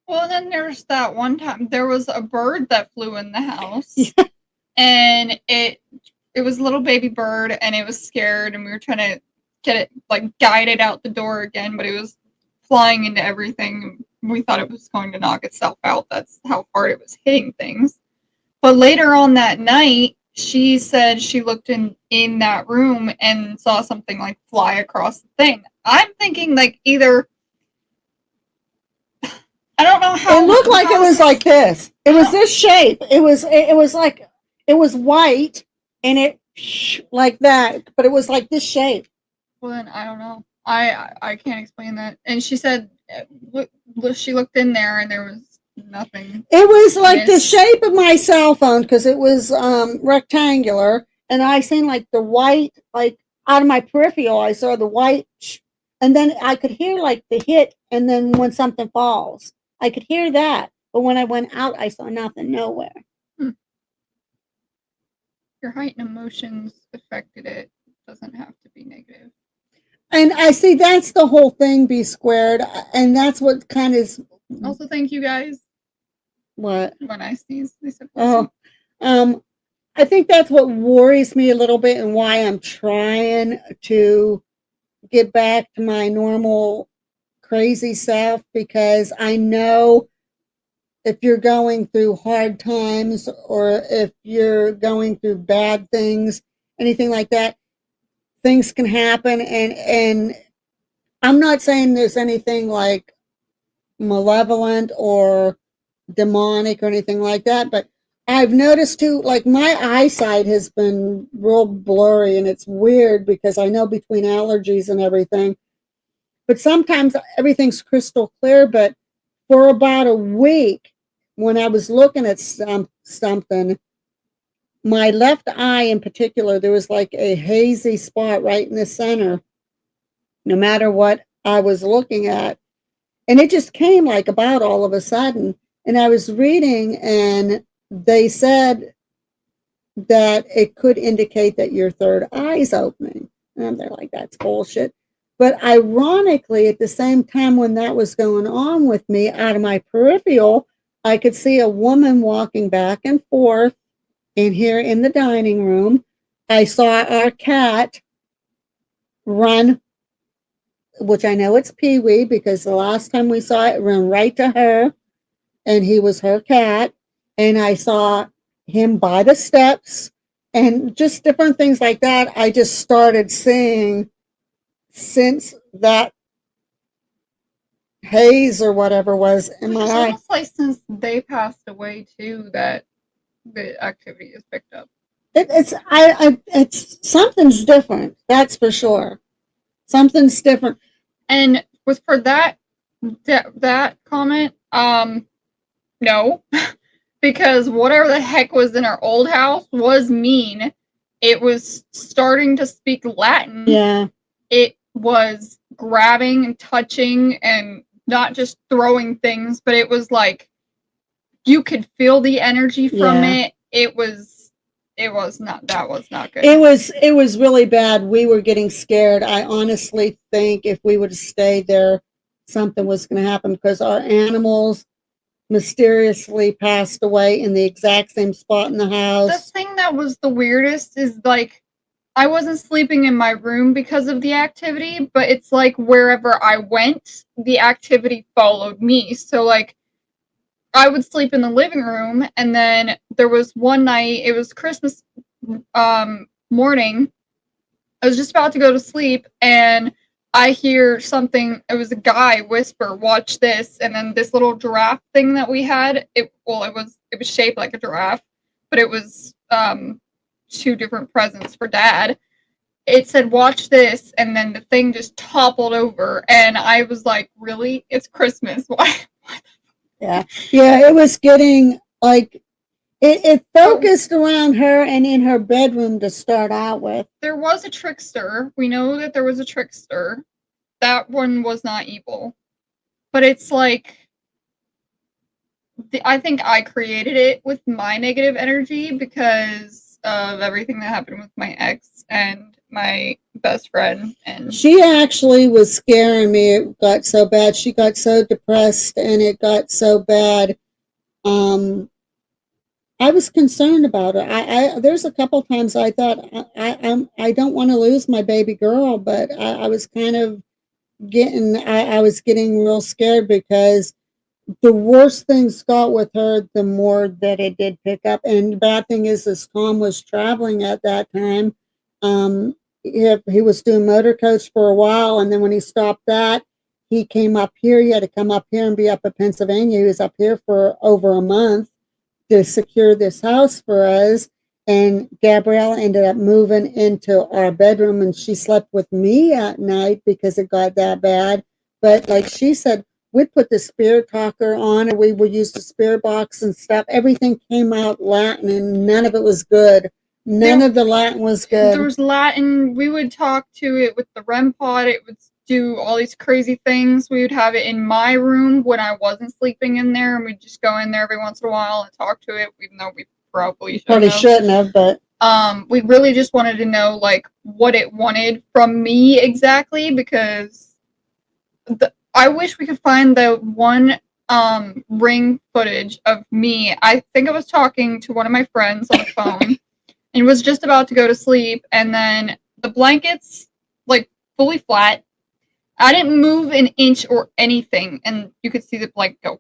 Well, then there's that one time there was a bird that flew in the house, and it was a little baby bird, and it was scared, and we were trying to get it like guided out the door again, but it was flying into everything. We thought it was going to knock itself out. That's how hard it was hitting things. But later on that night, she said she looked in that room and saw something like fly across the thing. I'm thinking like either I don't know how it looked like it was like this. It was this shape. It was like it was white and it like that, but it was like this shape. Well, then I don't know. I can't explain that. And she said she looked in there and there was nothing. It was like the shape of my cell phone because it was rectangular, and I seen like the white, like out of my peripheral, I saw the white, and then I could hear like the hit, and then when something falls, I could hear that. But when I went out, I saw nothing, nowhere. Your heightened emotions affected it. Doesn't have to be negative. And I see that's the whole thing, B squared, and that's what kind of. Also, thank you guys. What? When I sneeze, they said. Oh, I think that's what worries me a little bit, and why I'm trying to get back to my normal crazy self, because I know if you're going through hard times or if you're going through bad things, anything like that, things can happen. And I'm not saying there's anything like malevolent or demonic or anything like that, but I've noticed too, like my eyesight has been real blurry, and it's weird because I know between allergies and everything, but sometimes everything's crystal clear. But for about a week, when I was looking at something, my left eye in particular, there was like a hazy spot right in the center, no matter what I was looking at. And it just came like about all of a sudden. And I was reading, and they said that it could indicate that your third eye is opening. And they're like, that's bullshit. But ironically, at the same time when that was going on with me, out of my peripheral, I could see a woman walking back and forth in here in the dining room. I saw our cat run, which I know it's Pee Wee because the last time we saw it run right to her, and he was her cat. And I saw him by the steps and just different things like that. I just started seeing since that haze or whatever was in my eye. It's almost like since they passed away too, that the activity is picked up. It's something's different. That's for sure. Something's different. And for that comment, no, because whatever the heck was in our old house was mean. It was starting to speak Latin. Yeah. It was grabbing and touching and not just throwing things, but it was like you could feel the energy from it. It was not good. It was really bad. We were getting scared. I honestly think if we would have stayed there, something was going to happen, because our animals mysteriously passed away in the exact same spot in the house. The thing that was the weirdest is like I wasn't sleeping in my room because of the activity, but it's like wherever I went, the activity followed me. So like I would sleep in the living room, and then there was one night, it was Christmas morning. I was just about to go to sleep, and I hear something. It was a guy whisper, "Watch this!" And then this little giraffe thing that we had. It was shaped like a giraffe, but it was two different presents for Dad. It said, "Watch this," and then the thing just toppled over, and I was like, "Really? It's Christmas? Why?" Yeah, it was getting like it focused around her and in her bedroom to start out with. There was a trickster. We know that there was a trickster. That one was not evil. But it's like, I think I created it with my negative energy, because of everything that happened with my ex and my best friend. And She actually was scaring me. It got so bad. She got so depressed, and it got so bad. Um, I was concerned about her. There's a couple times I thought I don't want to lose my baby girl, but I was kind of I was getting real scared because the worse things got with her, the more that it did pick up. And the bad thing is Tom was traveling at that time. Um, he was doing motor coach for a while, and then when he stopped that, he came up here. He had to come up here and be up in Pennsylvania. He was up here for over a month to secure this house for us. And Gabrielle ended up moving into our bedroom, and she slept with me at night because it got that bad. But like she said, we'd put the spirit talker on, and we would use the spirit box and stuff. Everything came out Latin, and none of it was good. None of the Latin was good. There was Latin. We would talk to it with the REM pod. It would do all these crazy things. We would have it in my room when I wasn't sleeping in there, and we'd just go in there every once in a while and talk to it, even though we probably shouldn't have. But we really just wanted to know like what it wanted from me exactly, because I wish we could find the one ring footage of me. I think I was talking to one of my friends on the phone and was just about to go to sleep, and then the blankets like fully flat. I didn't move an inch or anything, and you could see the blanket go.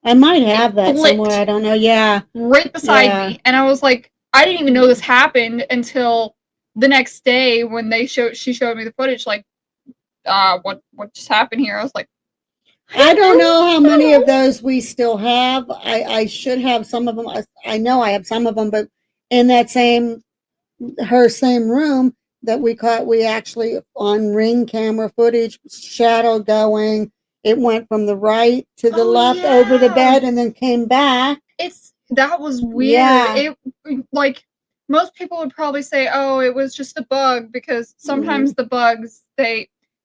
I might have that somewhere. I don't know. Yeah. Right beside me. And I was like, I didn't even know this happened until the next day when she showed me the footage, like, what just happened here? I was like, I don't know how many of those we still have. I should have some of them. I know I have some of them, but in that same room that we caught, we actually on ring camera footage, shadow going. It went from the right to the left over the bed and then came back. That was weird. Yeah. It like most people would probably say, oh, it was just a bug, because sometimes the bugs,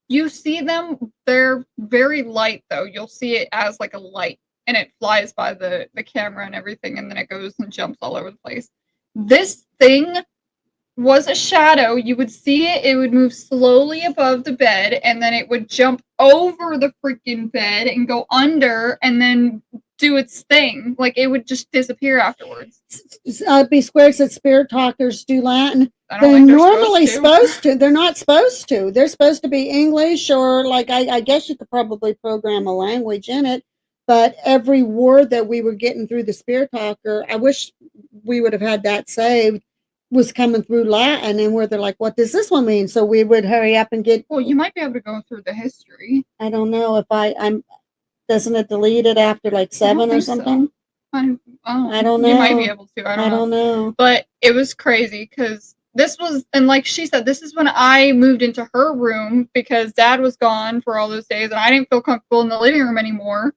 you see them, they're very light though. You'll see it as like a light, and it flies by the camera and everything, and then it goes and jumps all over the place. This thing was a shadow. You would see it would move slowly above the bed, and then it would jump over the freaking bed and go under, and then do its thing. Like, it would just disappear afterwards. B Squared said spirit talkers do Latin. They're normally supposed to. They're not supposed to. They're supposed to be English, or like I guess you could probably program a language in it. But every word that we were getting through the spirit talker, I wish we would have had that saved, was coming through Latin, and where they're like, what does this one mean? So we would hurry up and get. Well, you might be able to go through the history. I don't know if I'm. Doesn't it delete it after like 7 or something? So. I don't know. You might be able to. I don't know. But it was crazy because this was, and like she said, this is when I moved into her room because Dad was gone for all those days, and I didn't feel comfortable in the living room anymore.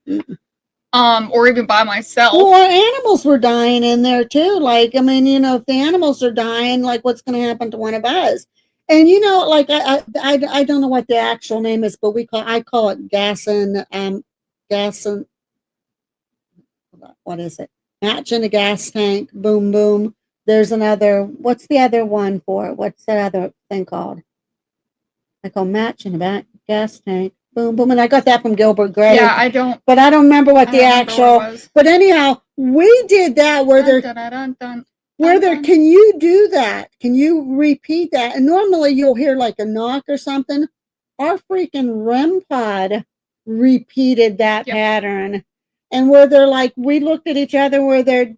Or even by myself. Well, our animals were dying in there too. Like, I mean, if the animals are dying, like, what's going to happen to one of us? And like I don't know what the actual name is, but I call it gas and what is it? Match in a gas tank. Boom, boom. There's another. What's the other one for it? What's that other thing called? I call match in a gas tank. Boom, boom. And I got that from Gilbert Grape. Yeah, I don't. But I don't remember what the actual. But anyhow, we did that where there. Can you do that? Can you repeat that? And normally you'll hear like a knock or something. Our freaking REM pod repeated that pattern. And where they're like, we looked at each other where did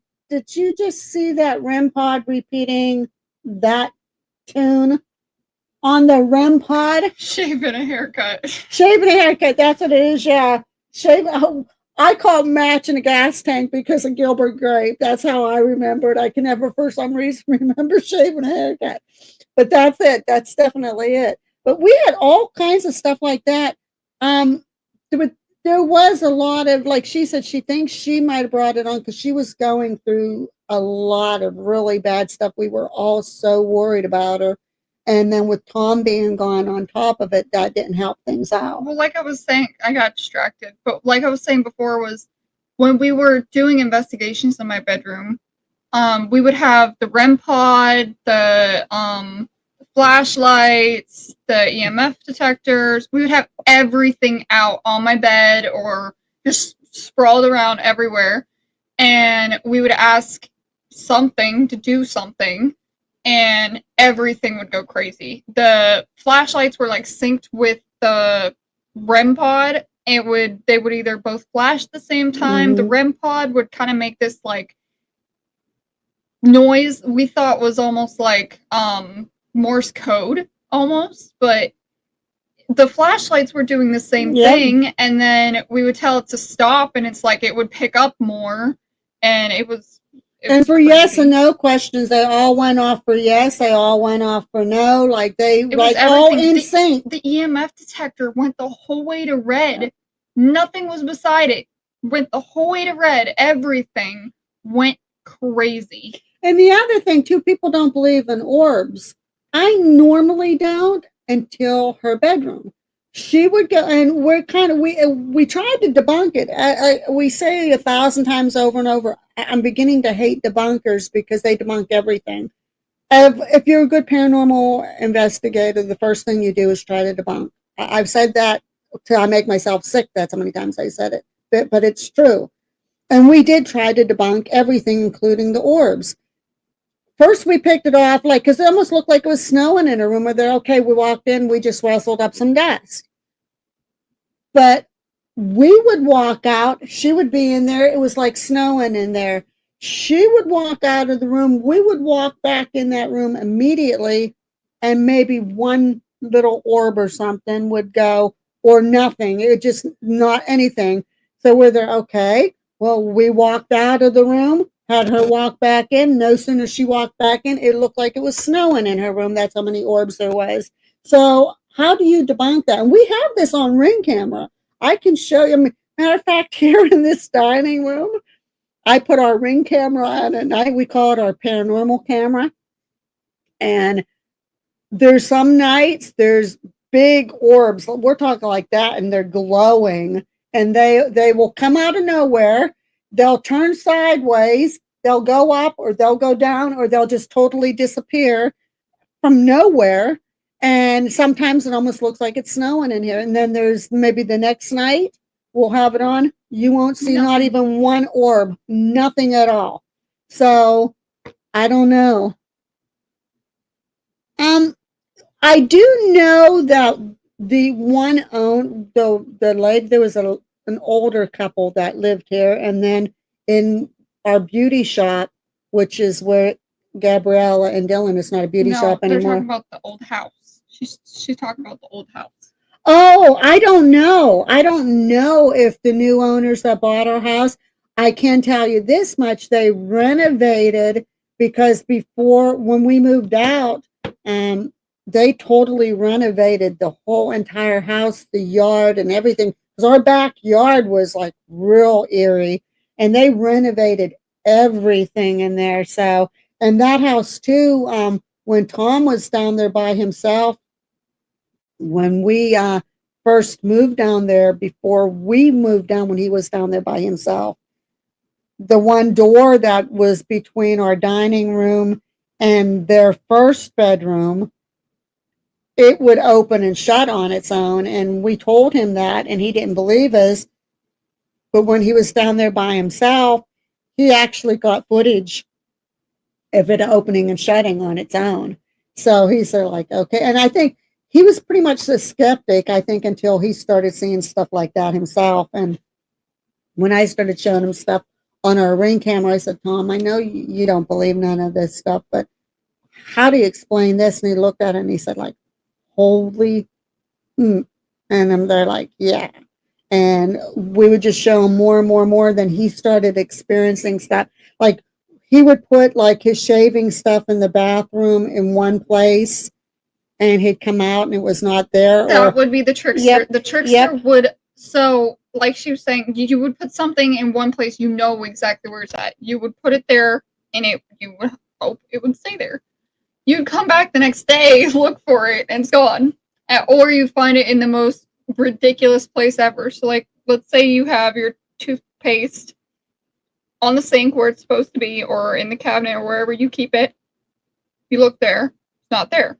you just see that REM pod repeating that tune on the REM pod? Shaving a haircut. That's what it is, yeah. I call it match in a gas tank because of Gilbert Grape. That's how I remember it. I can never, for some reason, remember shaving a haircut. But that's it. That's definitely it. But we had all kinds of stuff like that. There was a lot of, like she said, she thinks she might have brought it on because she was going through a lot of really bad stuff. We were all so worried about her. And then with Tom being gone on top of it, that didn't help things out. Well, like I was saying, I got distracted. But like I was saying before, was when we were doing investigations in my bedroom, We would have the REM pod, the flashlights, the EMF detectors. We would have everything out on my bed or just sprawled around everywhere. And we would ask something to do something, and everything would go crazy. The flashlights were like synced with the REM pod. They would either both flash at the same time. The REM pod would kind of make this like noise we thought was almost like Morse code almost, but the flashlights were doing the same thing, and then we would tell it to stop, and it's like it would pick up more, and it was for crazy. Yes and no questions, they all went off for yes, they all went off for no, like they like all in sync. The EMF detector went the whole way to red. Nothing was beside it. Went the whole way to red. Everything went crazy. And the other thing too, people don't believe in orbs. I normally don't until her bedroom. She would go, and we're kind of we tried to debunk it. We say 1,000 times over and over. I'm beginning to hate debunkers because they debunk everything. If you're a good paranormal investigator, the first thing you do is try to debunk. I've said that till I make myself sick. That's how many times I said it, but it's true. And we did try to debunk everything, including the orbs. First, we picked it off, like, because it almost looked like it was snowing in a room where they're okay. We walked in, we just rustled up some dust. But we would walk out, she would be in there, it was like snowing in there. She would walk out of the room, we would walk back in that room immediately, and maybe one little orb or something would go, or nothing. It just not anything. So we're there, okay. Well, we walked out of the room, had her walk back in. No sooner she walked back in, it looked like it was snowing in her room. That's how many orbs there was. So how do you debunk that? And we have this on Ring camera. I can show you. Matter of fact, here in this dining room, I put our Ring camera on at night. We call it our paranormal camera. And there's some nights, there's big orbs. We're talking like that, and they're glowing. And they will come out of nowhere. They'll turn sideways, they'll go up, or they'll go down, or they'll just totally disappear from nowhere. And sometimes it almost looks like it's snowing in here. And then there's maybe the next night, we'll have it on. You won't see not even one orb, nothing at all. So I don't know. I do know that the lady, there was an older couple that lived here, and then in our beauty shop, which is where Gabriella and Dylan, it's not a beauty shop anymore. They're talking about the old house. She's talking about the old house. Oh, I don't know. I don't know if the new owners that bought our house, I can tell you this much, they renovated, because before, when we moved out, they totally renovated the whole entire house, the yard and everything. Because our backyard was like real eerie, and they renovated everything in there. So, and that house too, when Tom was down there by himself, when we first moved down there, before we moved down, when he was down there by himself, the one door that was between our dining room and their first bedroom, it would open and shut on its own. And we told him that, and he didn't believe us. But when he was down there by himself, he actually got footage of it opening and shutting on its own. So he's there like, okay. And I think he was pretty much a skeptic, I think, until he started seeing stuff like that himself. And when I started showing him stuff on our Ring camera, I said, Tom, I know you don't believe none of this stuff, but how do you explain this? And he looked at it and he said, like, holy, and I'm there like, yeah. And we would just show him more and more and more. Then he started experiencing stuff. Like, he would put like his shaving stuff in the bathroom in one place, and he'd come out and it was not there. That would be the trickster. Yep, the trickster would, so like she was saying, you would put something in one place, you know exactly where it's at. You would put it there, and you would hope it would stay there. You'd come back the next day, look for it, and it's gone. Or you'd find it in the most ridiculous place ever. So, like, let's say you have your toothpaste on the sink where it's supposed to be, or in the cabinet, or wherever you keep it. You look there, it's not there.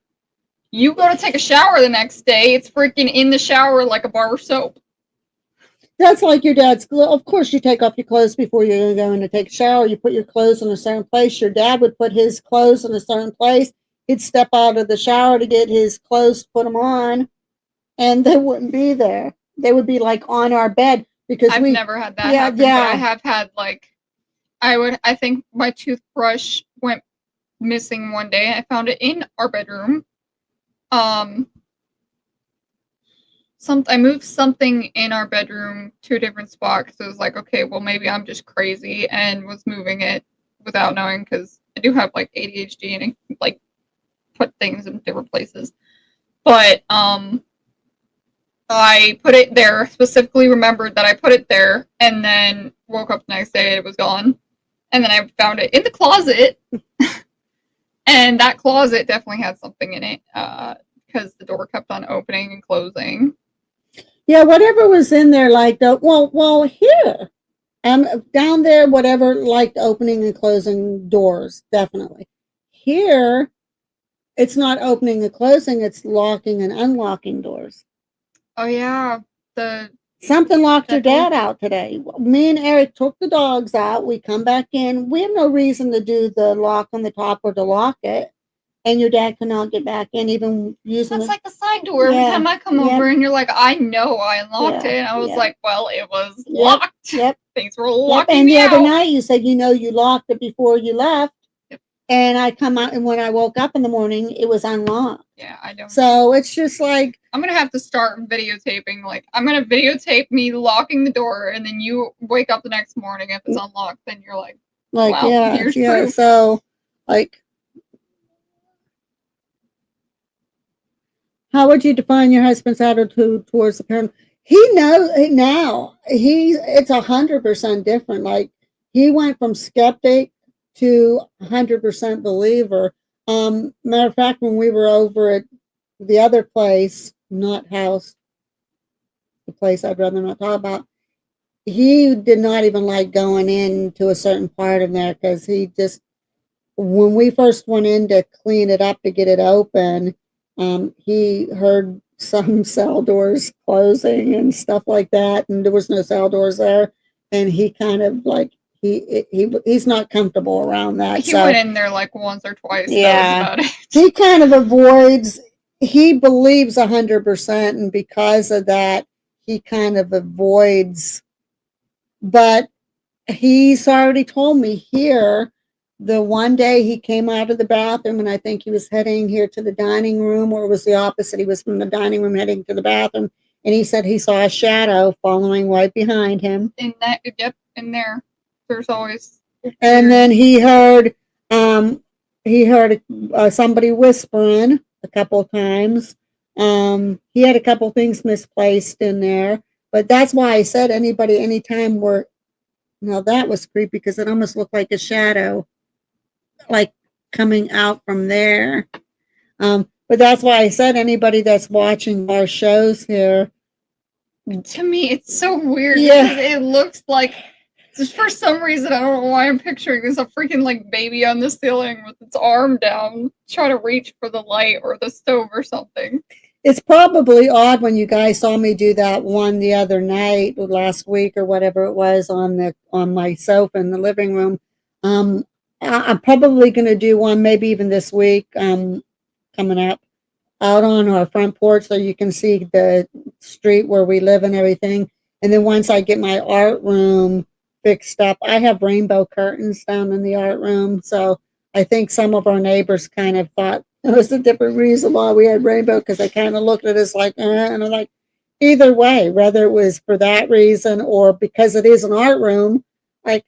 You go to take a shower the next day, it's freaking in the shower like a bar of soap. That's like your dad's. Of course, you take off your clothes before you're going to take a shower. You put your clothes in a certain place. Your dad would put his clothes in a certain place. He'd step out of the shower to get his clothes, put them on, and they wouldn't be there. They would be like on our bed because I've never had that happen, but I have had like, I think my toothbrush went missing one day. I found it in our bedroom. I moved something in our bedroom to a different spot because it was like, okay, well, maybe I'm just crazy, and was moving it without knowing because I do have like ADHD and I like put things in different places. But I put it there, specifically remembered that I put it there, and then woke up the next day and it was gone. And then I found it in the closet, and that closet definitely had something in it because the door kept on opening and closing. Yeah, whatever was in there liked here. Down there, whatever liked opening and closing doors, definitely. Here, it's not opening and closing, it's locking and unlocking doors. Oh yeah. Something locked your dad out today. Me and Eric took the dogs out. We come back in. We have no reason to do the lock on the top or to lock it. And your dad cannot get back in, even using That's like the side door. Every time I come over and you're like, I know I unlocked it. And I was like, well, it was locked. Yep. Things were locking And me the other out. night you said, you locked it before you left. Yep. And I come out, and when I woke up in the morning, it was unlocked. Yeah, I don't. So it's just like, I'm going to have to start videotaping. Like, I'm going to videotape me locking the door, and then you wake up the next morning. If it's unlocked, then you're like, wow, here's proof. So, like, how would you define your husband's attitude towards the parent? He knows now. It's 100% different. Like, he went from skeptic to 100% believer. Matter of fact, when we were over at the other place, not house, the place I'd rather not talk about, he did not even like going into a certain part of there because he just, when we first went in to clean it up to get it open, he heard some cell doors closing and stuff like that, and there was no cell doors there, and he kind of like he's not comfortable around that. He went in there like once or twice. Yeah, that was about it. He kind of avoids. He believes 100%, and because of that, he kind of avoids. But he's already told me here. The one day he came out of the bathroom, and I think he was heading here to the dining room, or it was the opposite. He was from the dining room heading to the bathroom, and he said he saw a shadow following right behind him. In there. There's always. And then he heard somebody whispering a couple of times. He had a couple things misplaced in there, but that's why I said anytime we're. Now that was creepy because it almost looked like a shadow, like coming out from there. But that's why I said anybody that's watching our shows here. To me, it's so weird because it looks like, just for some reason, I don't know why I'm picturing this, a freaking like baby on the ceiling with its arm down, trying to reach for the light or the stove or something. It's probably odd when you guys saw me do that one the other night, or last week, or whatever it was, on my sofa in the living room. I'm probably going to do one, maybe even this week, coming up, out on our front porch so you can see the street where we live and everything. And then once I get my art room fixed up, I have rainbow curtains down in the art room. So I think some of our neighbors kind of thought it was a different reason why we had rainbow, because they kind of looked at us like, and I'm like, either way, whether it was for that reason or because it is an art room, like,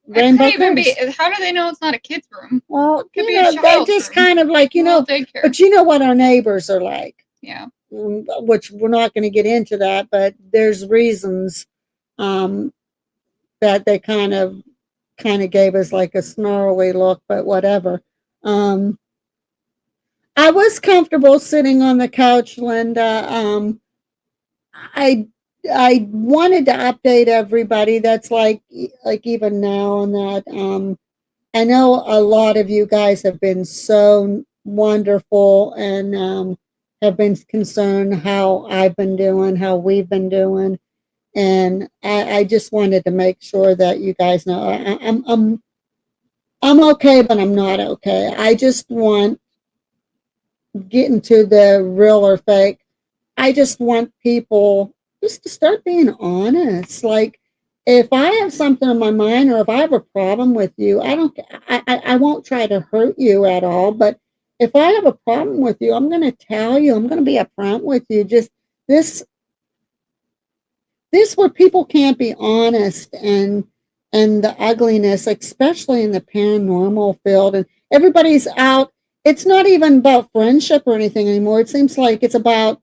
rainbow it could even be. How do they know it's not a kid's room? Well, they just kind of like, daycare. But you know what our neighbors are like. Yeah. Which we're not going to get into that, but there's reasons that they kind of gave us like a snarly look, but whatever. I was comfortable sitting on the couch, Linda. I wanted to update everybody. That's like even now and that I know a lot of you guys have been so wonderful and have been concerned how I've been doing, how we've been doing, and I just wanted to make sure that you guys know I'm okay, but I'm not okay. I just want getting to the real or fake. I just want people just to start being honest. Like, if I have something in my mind or if I have a problem with you, I won't try to hurt you at all. But if I have a problem with you, I'm going to tell you. I'm going to be upfront with you. Just this, this where people can't be honest and the ugliness, especially in the paranormal field, and everybody's out. It's not even about friendship or anything anymore. It seems like it's about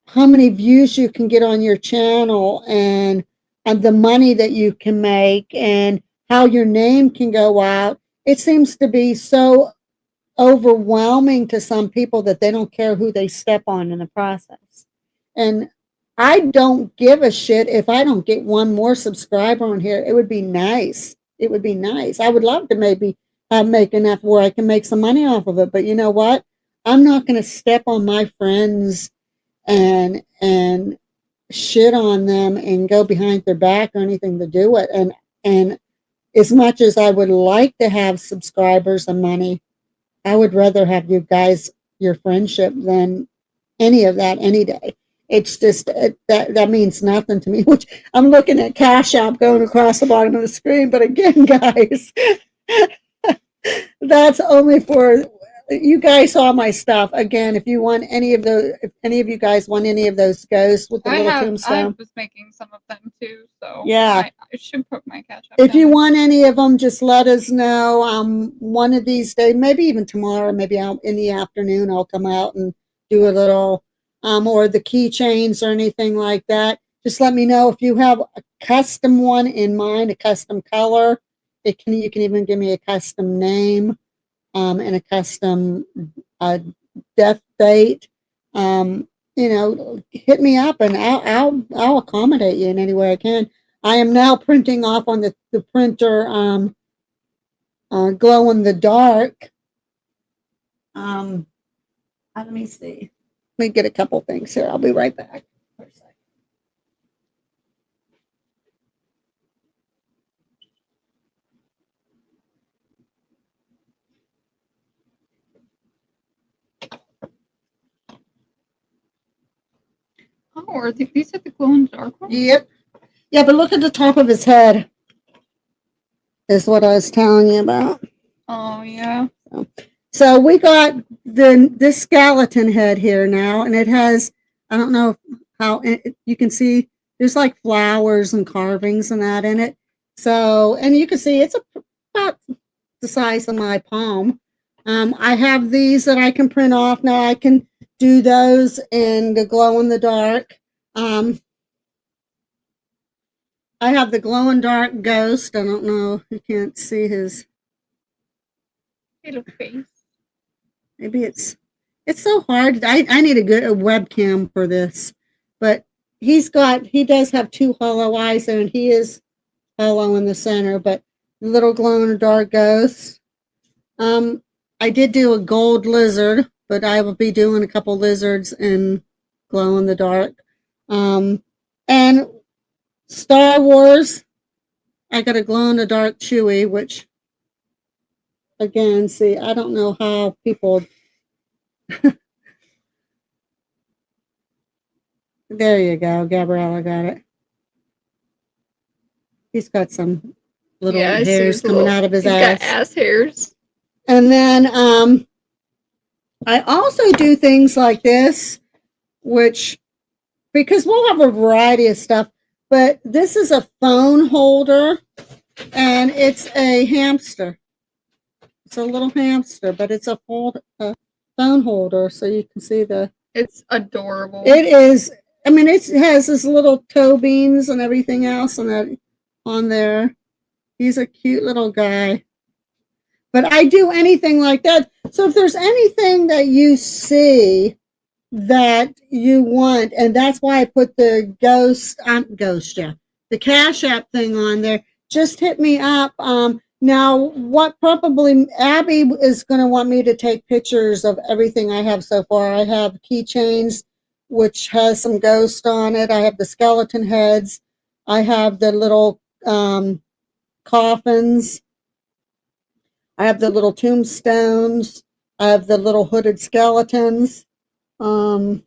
how many views you can get on your channel and the money that you can make and how your name can go out. It seems to be so overwhelming to some people that they don't care who they step on in the process. And I don't give a shit if I don't get one more subscriber on here. It would be nice. It would be nice. I would love to maybe make enough where I can make some money off of it. But you know what? I'm not going to step on my friends and shit on them and go behind their back or anything to do it. And as much as I would like to have subscribers and money, I would rather have you guys your friendship than any of that any day. It's just that means nothing to me. Which I'm looking at Cash App going across the bottom of the screen, but again, guys, that's only for you guys saw my stuff. Again, if you want any of those, if any of you guys want any of those ghosts with the little I tombstone, was making some of them too, so yeah. I should put my cash up. If you want any of them, just let us know. One of these days, maybe even tomorrow, maybe out in the afternoon, I'll come out and do a little, or the keychains or anything like that. Just let me know if you have a custom one in mind, a custom color. You can even give me a custom name, and a custom death date. Hit me up and I'll accommodate you in any way I can. I am now printing off on the printer glow in the dark. Let me see. Let me get a couple things here. I'll be right back. For a second. Oh, are these are the glow in the dark ones? Yep. Yeah, but look at the top of his head. Is what I was telling you about. Oh yeah. So we got this skeleton head here now, and it has, I don't know how you can see there's like flowers and carvings and that in it. So, and you can see it's about the size of my palm. I have these that I can print off now. I can do those in the glow in the dark. I have the glow in dark ghost. I don't know. You can't see his Little face. Maybe it's so hard. I need a webcam for this, but he does have two hollow eyes there, and he is hollow in the center. But little glow in the dark ghosts. I did do a gold lizard, but I will be doing a couple lizards in glow in the dark. And Star Wars, I got a glow in the dark Chewie, which again, see, I don't know how people. There you go, Gabriella got it. He's got some little hairs coming out of his ass. He's got ass hairs. And then I also do things like this, which because we'll have a variety of stuff, but this is a phone holder and it's a hamster. It's a little hamster, but it's a phone holder, so you can see It's adorable. It is. I mean, it has his little toe beans and everything else on there. He's a cute little guy. But I do anything like that. So if there's anything that you see that you want, and that's why I put the the Cash App thing on there. Just hit me up. Now, what probably Abby is going to want me to take pictures of everything I have so far. I have keychains, which has some ghost on it. I have the skeleton heads. I have the little coffins. I have the little tombstones. I have the little hooded skeletons. Um,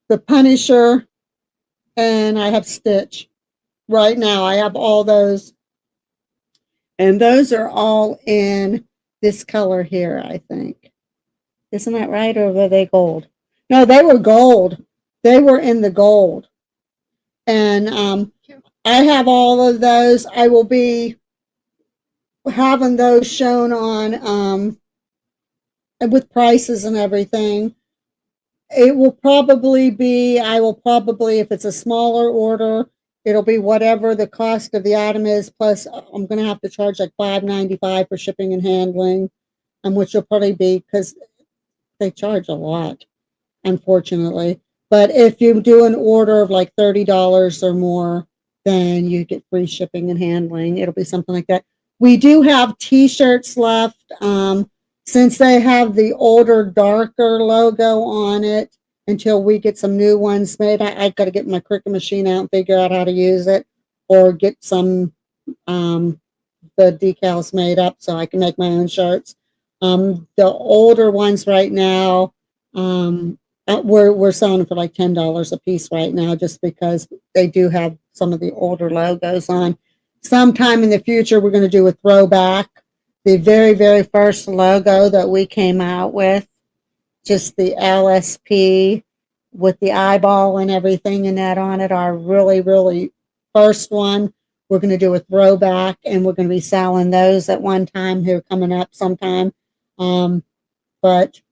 the Punisher, and I have Stitch. Right now, I have all those, and those are all in this color here, I think. Isn't that right, or were they gold? No, they were gold. They were in the gold. And I have all of those. I will be having those shown on with prices and everything. It will probably be, I will probably, if it's a smaller order, it'll be whatever the cost of the item is, plus I'm going to have to charge like $5.95 for shipping and handling, which will probably be, because they charge a lot, unfortunately. But if you do an order of like $30 or more, then you get free shipping and handling. It'll be something like that. We do have t-shirts left. Since they have the older, darker logo on it, until we get some new ones made, I got to get my Cricut machine out and figure out how to use it, or get some the decals made up so I can make my own shirts. The older ones right now, we're selling for like $10 a piece right now, just because they do have some of the older logos on. Sometime in the future, we're going to do a throwback. The very, very first logo that we came out with, just the LSP with the eyeball and everything and that on it, our really, really first one. We're going to do a throwback, and we're going to be selling those at one time here coming up sometime. But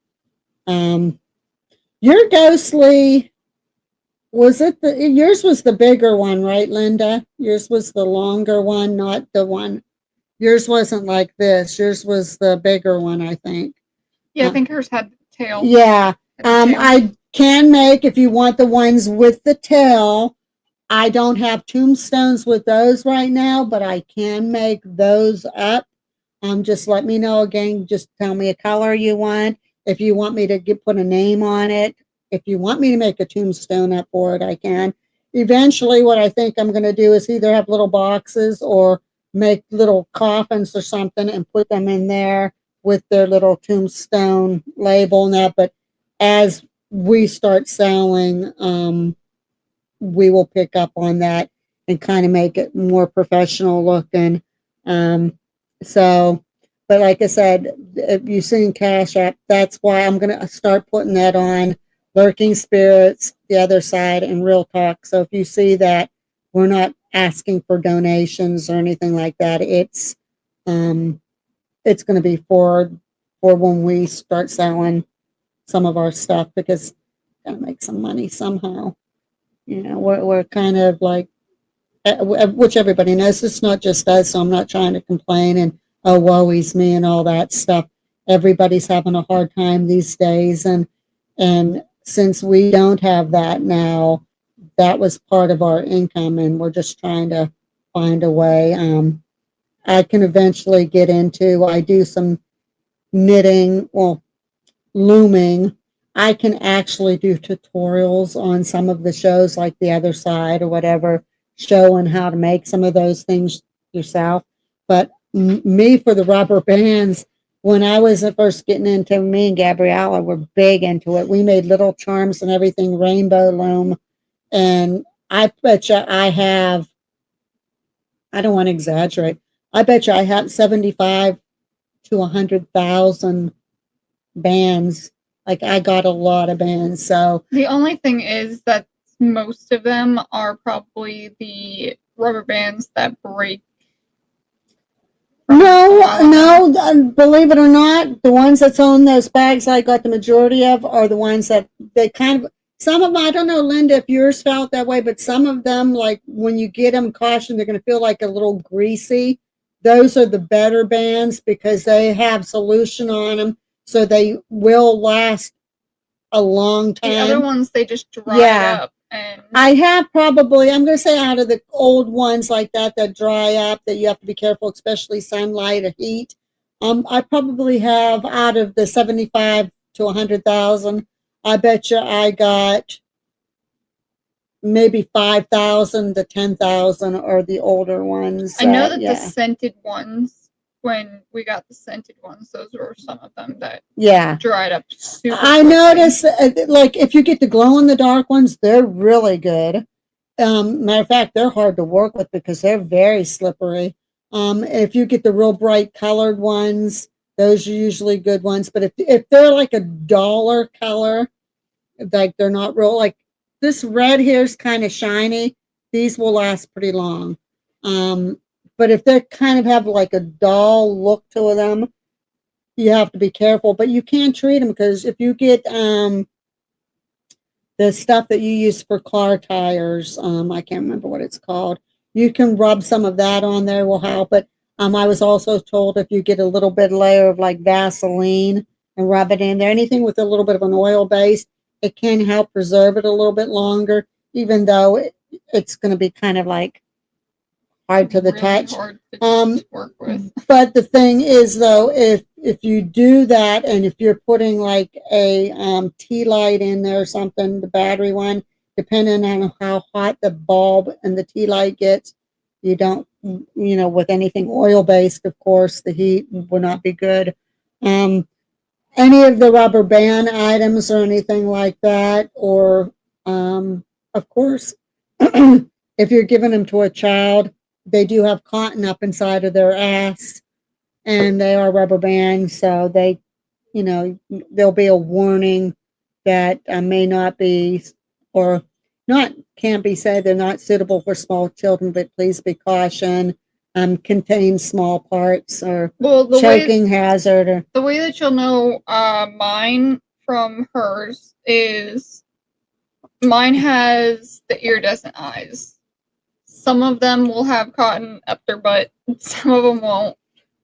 your ghostly, was it yours was the bigger one, right, Linda? Yours was the longer one, not the one. Yours wasn't like this. Yours was the bigger one, I think. Yeah, I think hers had the tail. Yeah. I can make, if you want the ones with the tail, I don't have tombstones with those right now, but I can make those up. Just let me know again. Just tell me a color you want. If you want me to put a name on it, if you want me to make a tombstone up for it, I can. Eventually, what I think I'm going to do is either have little boxes or make little coffins or something and put them in there with their little tombstone label and that. But as we start selling, we will pick up on that and kind of make it more professional looking. So, but like I said, if you've seen Cash App, that's why I'm going to start putting that on Lurking Spirits, the other side, and Real Talk. So if you see that, we're not asking for donations or anything like that. It's going to be for when we start selling some of our stuff, because we're going to make some money somehow. You know, we're kind of like, which everybody knows, it's not just us, so I'm not trying to complain and, oh, woe is me and all that stuff. Everybody's having a hard time these days, and since we don't have that now, that was part of our income, and we're just trying to find a way. I can eventually get into, I do some knitting, well, looming. I can actually do tutorials on some of the shows, like The Other Side or whatever, showing how to make some of those things yourself. But me, for the rubber bands, when I was first getting into, me and Gabriella were big into it. We made little charms and everything, rainbow loom. And I bet you I have, I don't want to exaggerate, I bet you I have 75 to 100,000 bands. Like, I got a lot of bands. So the only thing is that most of them are probably the rubber bands that break. No, believe it or not, the ones that's on those bags I got the majority of are the ones that they kind of, some of them, I don't know, Linda, if yours felt that way, but some of them, like when you get them caution, they're going to feel like a little greasy. Those are the better bands because they have solution on them, so they will last a long time. The other ones, they just dry up. And I have probably, I'm going to say out of the old ones like that dry up, that you have to be careful, especially sunlight or heat. I probably have, out of the 75 to 100,000, I bet you I got maybe 5,000 to 10,000 are the older ones. I know that the scented ones, when we got the scented ones, those were some of them that dried up super quickly. Noticed, like, if you get the glow-in-the-dark ones, they're really good. Matter of fact, they're hard to work with because they're very slippery. If you get the real bright colored ones, those are usually good ones. But if they're like a dollar color, like they're not real, like this red here is kind of shiny, these will last pretty long. But if they kind of have like a dull look to them, you have to be careful. But you can treat them, because if you get the stuff that you use for car tires, I can't remember what it's called, you can rub some of that on there, will help it. I was also told if you get a little bit layer of like Vaseline and rub it in there, anything with a little bit of an oil base, it can help preserve it a little bit longer, even though it's going to be kind of like hard to the touch. Hard to work with. But the thing is, though, if you do that, and if you're putting like a tea light in there or something, the battery one, depending on how hot the bulb and the tea light gets, you don't, with anything oil based, of course, the heat will not be good. Any of the rubber band items or anything like that, or of course, if you're giving them to a child, they do have cotton up inside of their ass, and they are rubber bands, so they, there'll be a warning that may not be, or not, can't be said they're not suitable for small children, but please be cautioned. Contain small parts, or choking hazard. Or the way that you'll know mine from hers is mine has the iridescent eyes. Some of them will have cotton up their butt. Some of them won't.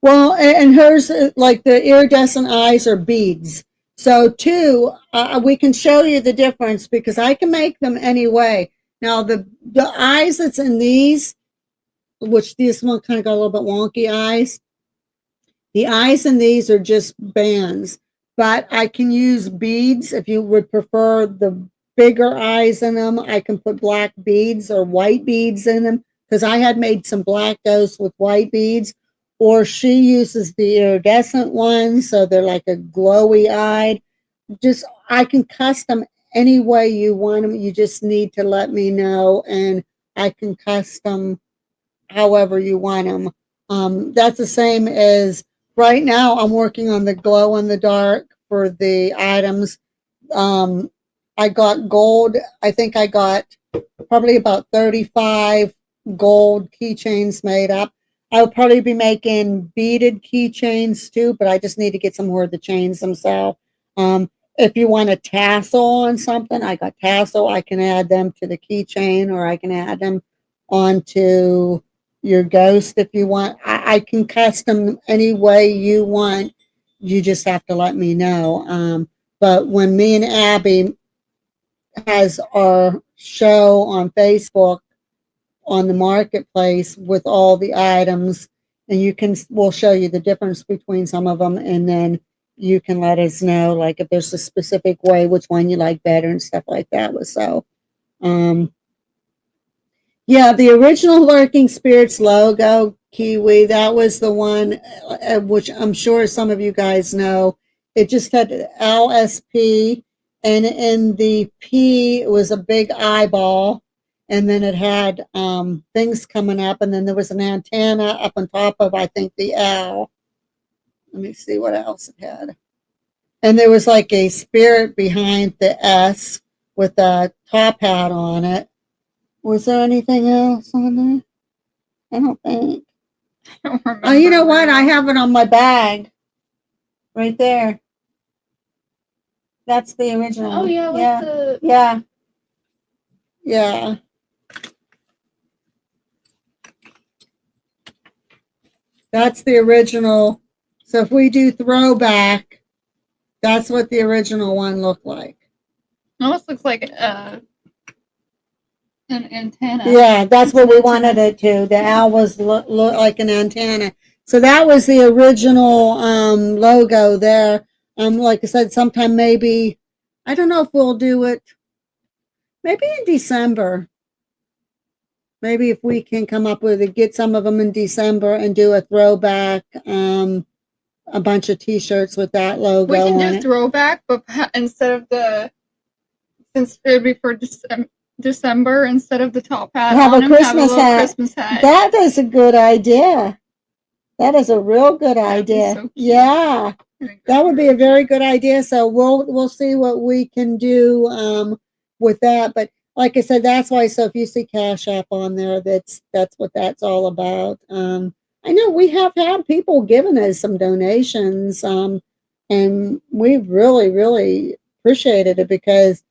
Well, and hers, like the iridescent eyes, are beads. So too, we can show you the difference, because I can make them anyway. Now the eyes that's in these, which this one kind of got a little bit wonky eyes. The eyes in these are just bands, but I can use beads if you would prefer the bigger eyes in them. I can put black beads or white beads in them, because I had made some black ghosts with white beads, or she uses the iridescent ones, so they're like a glowy eyed. Just, I can custom any way you want them. You just need to let me know, and I can custom however you want them. That's the same as right now. I'm working on the glow in the dark for the items. I got gold. I think I got probably about 35 gold keychains made up. I'll probably be making beaded keychains too, but I just need to get some more of the chains themselves. If you want a tassel on something, I got tassel. I can add them to the keychain, or I can add them onto your ghost if you want. I can custom any way you want. You just have to let me know. But when me and Abby has our show on Facebook on the marketplace with all the items, and we'll show you the difference between some of them, and then you can let us know, like, if there's a specific way, which one you like better and stuff like that. So, yeah, the original Lurking Spirits logo, Kiwi, that was the one, which I'm sure some of you guys know. It just had LSP, and in the P, it was a big eyeball, and then it had things coming up, and then there was an antenna up on top of, I think, the L. Let me see what else it had. And there was like a spirit behind the S with a top hat on it. Was there anything else on there? I don't think. I don't remember. You know what? I have it on my bag. Right there. That's the original. Oh, yeah. Yeah. Yeah. That's the original. So if we do throwback, that's what the original one looked like. almost looks like an antenna. Yeah, that's It's what an we antenna. wanted it to. The owl was look like an antenna. So that was the original logo there. Like I said, sometime maybe, I don't know if we'll do it, maybe in December. Maybe if we can come up with it, get some of them in December and do a throwback, a bunch of T-shirts with that logo We can on do it. throwback, but instead of since it would be for December, instead of the top hat Have on a him, have a Christmas little hat. Christmas hat. That is a good idea. That is a real good That'd be idea. so cute. Yeah, that would be a very good idea. So we'll see what we can do with that. But like I said, that's why. So if you see Cash App on there, that's what that's all about. I know we have had people giving us some donations, and we really appreciated it because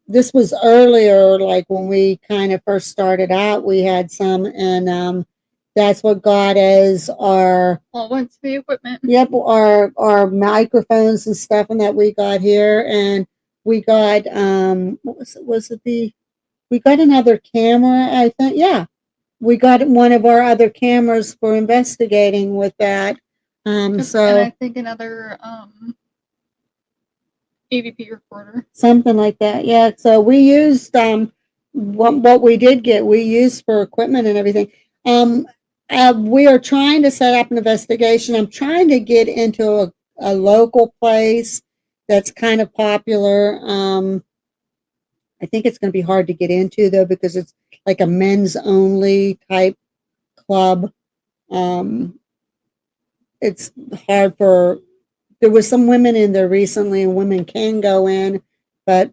this was earlier, like when we kind of first started out, we had some, and that's what got us our Well, what's the equipment? Yep, our microphones and stuff and that we got here, and we got what was it we got another camera, I think. Yeah, we got one of our other cameras for investigating with that. And So I think another EVP recorder. something like that. Yeah. So we used what we did get, we used for equipment and everything. We are trying to set up an investigation. I'm trying to get into a local place that's kind of popular. I think it's going to be hard to get into though because it's like a men's only type club. It's hard for. There was some women in there recently, and women can go in, but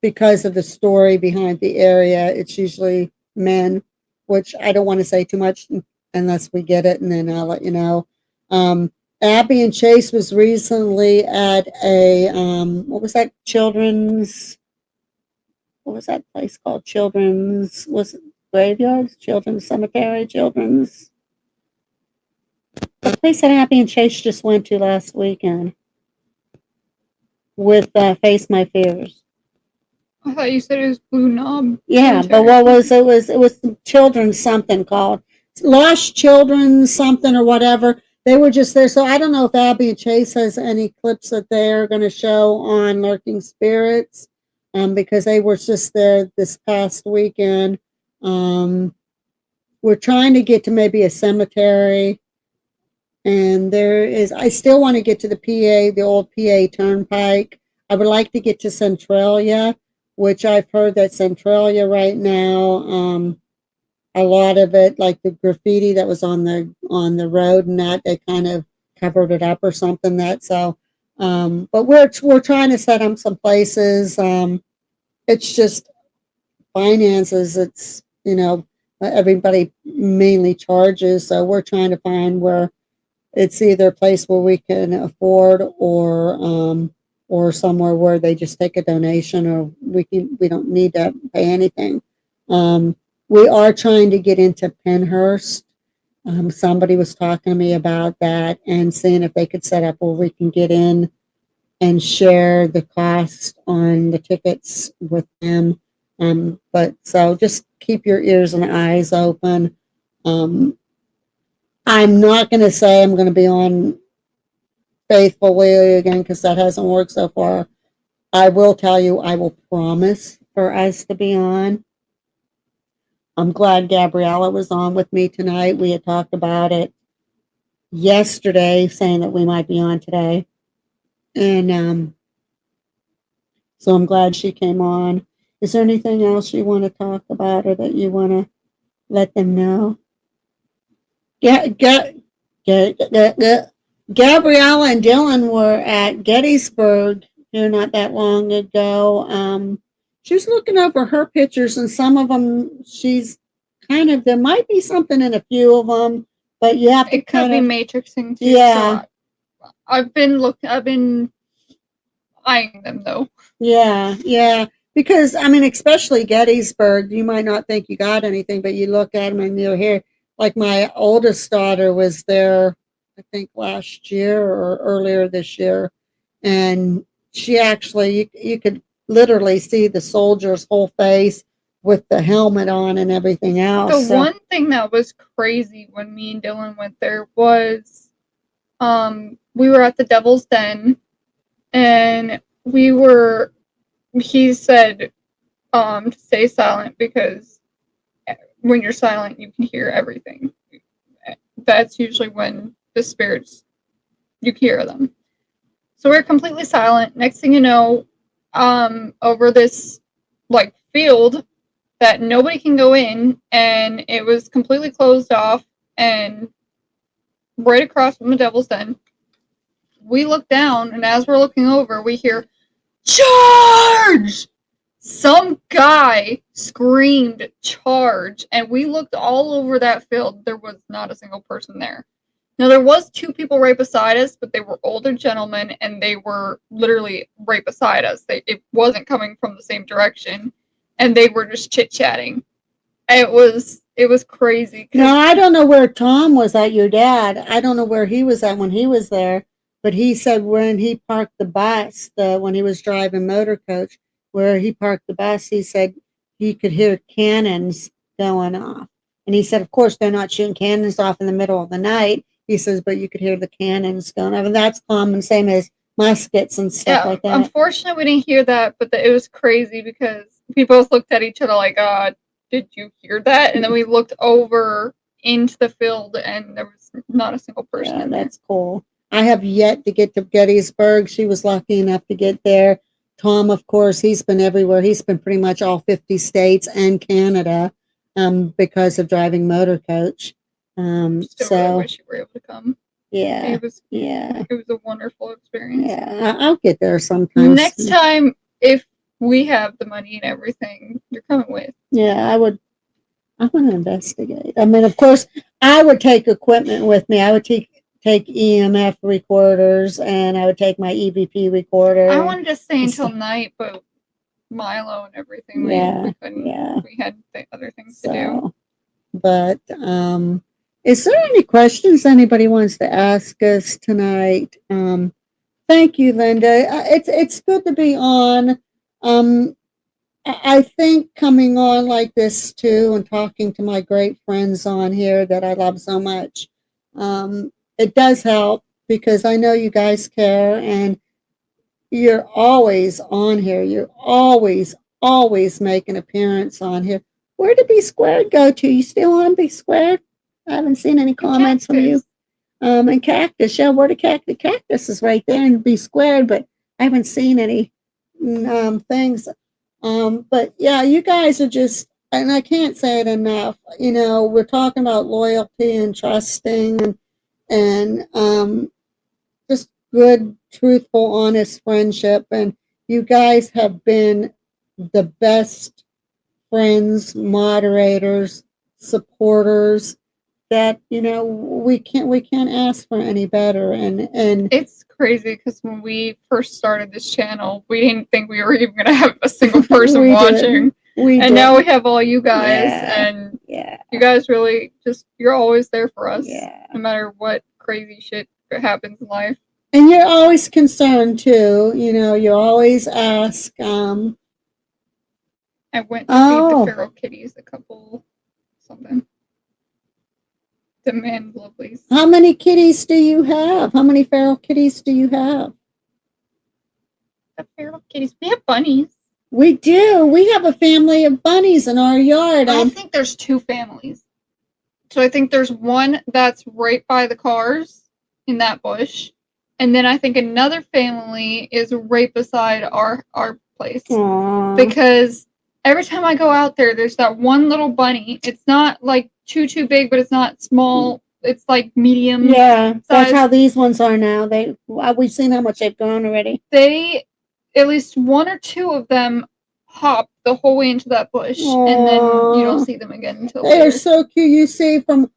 because of the story behind the area, it's usually men, which I don't want to say too much unless we get it, and then I'll let you know. Abby and Chase was recently at a what was that children's? What was that place called? Children's was it graveyards? Children's cemetery? Children's. The place that Abby and Chase just went to last weekend with Face My Fears. I thought you said it was Blue Knob. Yeah, but what was it? Was children's something called Lost Children something or whatever. They were just there. So I don't know if Abby and Chase has any clips that they're going to show on Lurking Spirits, because they were just there this past weekend. We're trying to get to maybe a cemetery, and there is. I still want to get to the PA, the old PA Turnpike. I would like to get to Centralia, which I've heard that Centralia right now, a lot of it, like the graffiti that was on the road and that they kind of covered it up or something. That so, but we're trying to set up some places. It's just finances. It's everybody mainly charges, so we're trying to find where it's either a place where we can afford or somewhere where they just take a donation or we don't need to pay anything. We are trying to get into Pennhurst. Somebody was talking to me about that and seeing if they could set up where we can get in and share the cost on the tickets with them. But so just keep your ears and eyes open. I'm not going to say I'm going to be on faithfully again because that hasn't worked so far. I will tell you, I will promise for us to be on. I'm glad Gabriella was on with me tonight. We had talked about it yesterday, saying that we might be on today. And so I'm glad she came on. Is there anything else you want to talk about or that you want to let them know? Gabriella and Dylan were at Gettysburg here not that long ago. She was looking over her pictures, and some of them she's kind of, there might be something in a few of them, but you have to It could be matrixing too. Yeah. So I've been eyeing them though. Yeah. Because I mean, especially Gettysburg, you might not think you got anything, but you look at them and you're here. Like my oldest daughter was there, I think last year or earlier this year, and she actually you could literally see the soldier's whole face with the helmet on and everything else. The one thing that was crazy when me and Dylan went there was we were at the Devil's Den, and he said to stay silent because when you're silent you can hear everything. That's usually when the spirits, you hear them. So we're completely silent. Next thing you know, over this like field that nobody can go in, and it was completely closed off, and right across from the Devil's Den, we look down, and as we're looking over, we hear, "Charge!" Some guy screamed, "Charge!" And we looked all over that field. There was not a single person there. Now, there was 2 people right beside us, but they were older gentlemen, and they were literally right beside us. It wasn't coming from the same direction, and they were just chit-chatting. It was crazy. Now, I don't know where Tom was at, your dad. I don't know where he was at when he was there, but he said when he parked the bus, when he was driving motor coach, where he parked the bus, he said he could hear cannons going off. And he said, of course, they're not shooting cannons off in the middle of the night. He says, but you could hear the cannons going off. And that's common, same as muskets and stuff like that. Unfortunately, we didn't hear that, but it was crazy because we both looked at each other like, did you hear that? And then we looked over into the field, and there was not a single person in there. That's cool. I have yet to get to Gettysburg. She was lucky enough to get there. Tom, of course, he's been everywhere. He's been pretty much all 50 states and Canada because of driving motor coach. Still really wish you were able to come. Yeah. It was a wonderful experience. Yeah, I'll get there sometime. Next time, if we have the money and everything, you're coming with. Yeah, I want to investigate. I mean, of course, I would take equipment with me. I would take EMF recorders, and I would take my EVP recorder. I wanted to stay until night, but Milo and everything, we couldn't. Yeah. We had other things to do. But is there any questions anybody wants to ask us tonight? Thank you, Linda. It's good to be on. I think coming on like this too, and talking to my great friends on here that I love so much, it does help because I know you guys care, and you're always on here. You're always make an appearance on here. Where did B Squared go to? You still on B Squared? I haven't seen any comments from you. And Cactus, yeah, where the Cactus is right there in B Squared, but I haven't seen any things. But yeah, you guys are just, and I can't say it enough. You know, we're talking about loyalty and trusting and just good, truthful, honest friendship. And you guys have been the best friends, moderators, supporters that, you know, we can't ask for any better. And it's crazy because when we first started this channel, we didn't think we were even going to have a single person watching. And now we have all you guys, and you guys really just, you're always there for us, no matter what crazy shit happens in life. And you're always concerned too, you know, you always ask. I went to feed the feral kitties something. The man lovelies. How many kitties do you have? How many feral kitties do you have? The feral kitties. We have bunnies. We do. We have a family of bunnies in our yard. I think there's 2 families. So I think there's one that's right by the cars in that bush. And then I think another family is right beside our place. Aww. Because every time I go out there, there's that one little bunny. It's not like too big, but it's not small. It's like medium. Yeah, size. That's how these ones are now. We've seen how much they've grown already. They, at least 1 or 2 of them, hop the whole way into that bush. Aww. And then you don't see them again until they later. Are so cute. You see from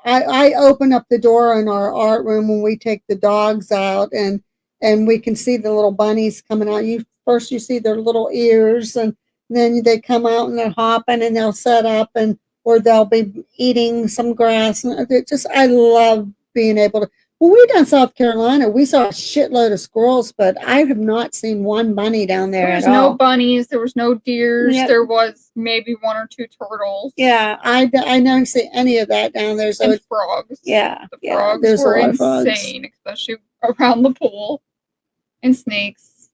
I open up the door in our art room when we take the dogs out, and we can see the little bunnies coming out. First you see their little ears, and then they come out and they're hopping, and they'll set up, or they'll be eating some grass. And I love being able to. When we done South Carolina, we saw a shitload of squirrels, but I have not seen one bunny down there There was at no all. bunnies. There was no deers. Yep. There was maybe 1 or 2 turtles. Yeah, I don't see any of that down there. So And frogs. yeah, The yeah, frogs there's a were lot of frogs. insane, especially around the pool. And snakes.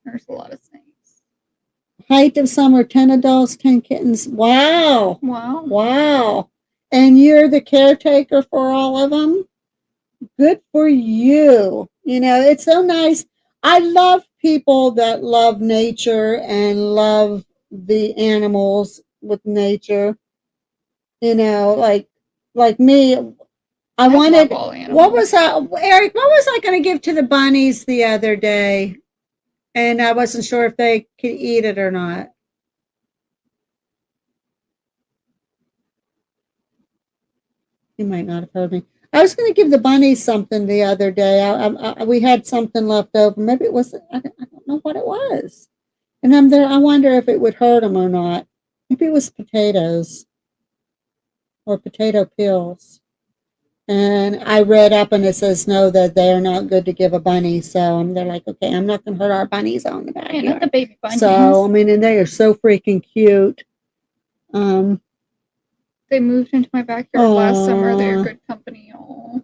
There's a lot of snakes. Height of summer, 10 adults, 10 kittens. Wow. Wow. Wow. And you're the caretaker for all of them? Good for you. You know, it's so nice. I love people that love nature and love the animals with nature. You know, like me, I wanted, love all animals. what was Eric, what was I going to give to the bunnies the other day? And I wasn't sure if they could eat it or not. You might not have heard me. I was going to give the bunnies something the other day. We had something left over. Maybe it was, I don't know what it was. And I'm there. I wonder if it would hurt them or not. Maybe it was potatoes or potato peels. And I read up and it says no, that they are not good to give a bunny. So they're like, okay, I'm not going to hurt our bunnies on the backyard. Yeah, not the baby bunnies. So, I mean, and they are so freaking cute. They moved into my backyard last summer. They're good company. Aww.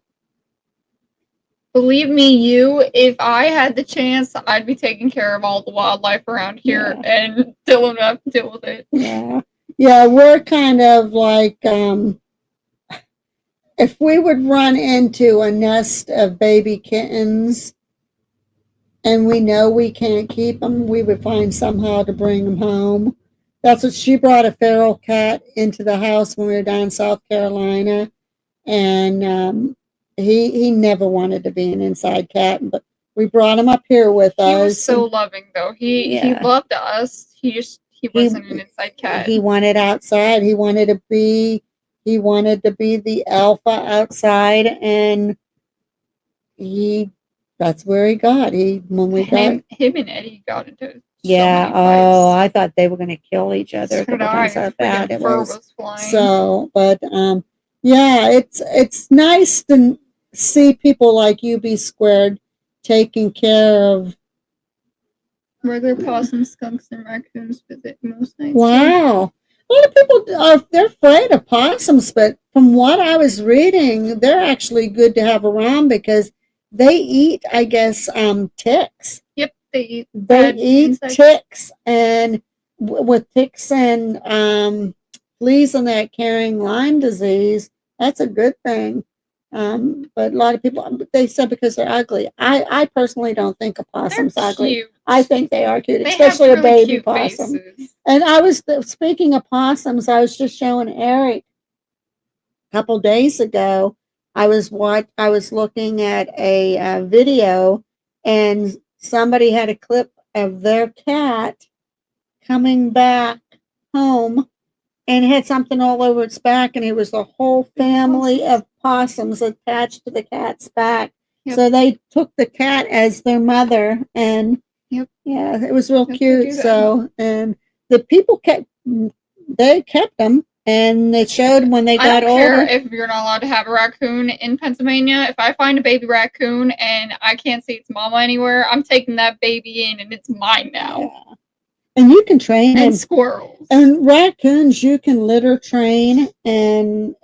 Believe me, if I had the chance, I'd be taking care of all the wildlife around here, and Dylan would have to deal with it. Yeah. Yeah, we're kind of like, if we would run into a nest of baby kittens and we know we can't keep them, we would find somehow to bring them home. That's what she brought, a feral cat into the house when we were down in South Carolina. And he never wanted to be an inside cat, but we brought him up here with us. He was so loving, though. He loved us. He wasn't an inside cat. He wanted outside. He wanted to be the alpha outside, and that's where he got. Him and Eddie got into I thought they were going to kill each other. So How bad it was. Flying. So, but it's nice to see people like you be squared taking care of regular possums, skunks, and raccoons visit most nights. Wow. A lot of people they're afraid of possums, but from what I was reading, they're actually good to have around because they eat, I guess, ticks. Yep, they eat. Insects. Ticks, and with ticks and fleas and that carrying Lyme disease, that's a good thing. But a lot of people, they said because they're ugly. I personally don't think a possum's ugly. Cute. I think they are cute, they especially have really a baby possum. Faces. And I was speaking of possums. I was just showing Eric a couple days ago. I was looking at a video, and somebody had a clip of their cat coming back home, and it had something all over its back, and it was a whole family of possums attached to the cat's back. Yep. So they took the cat as their mother, and yeah, it was real cute. So, and the people kept them, and it showed when they got older. I don't care if you're not allowed to have a raccoon in Pennsylvania. If I find a baby raccoon and I can't see its mama anywhere, I'm taking that baby in, and it's mine now. Yeah. And you can train and squirrels and raccoons. You can litter train and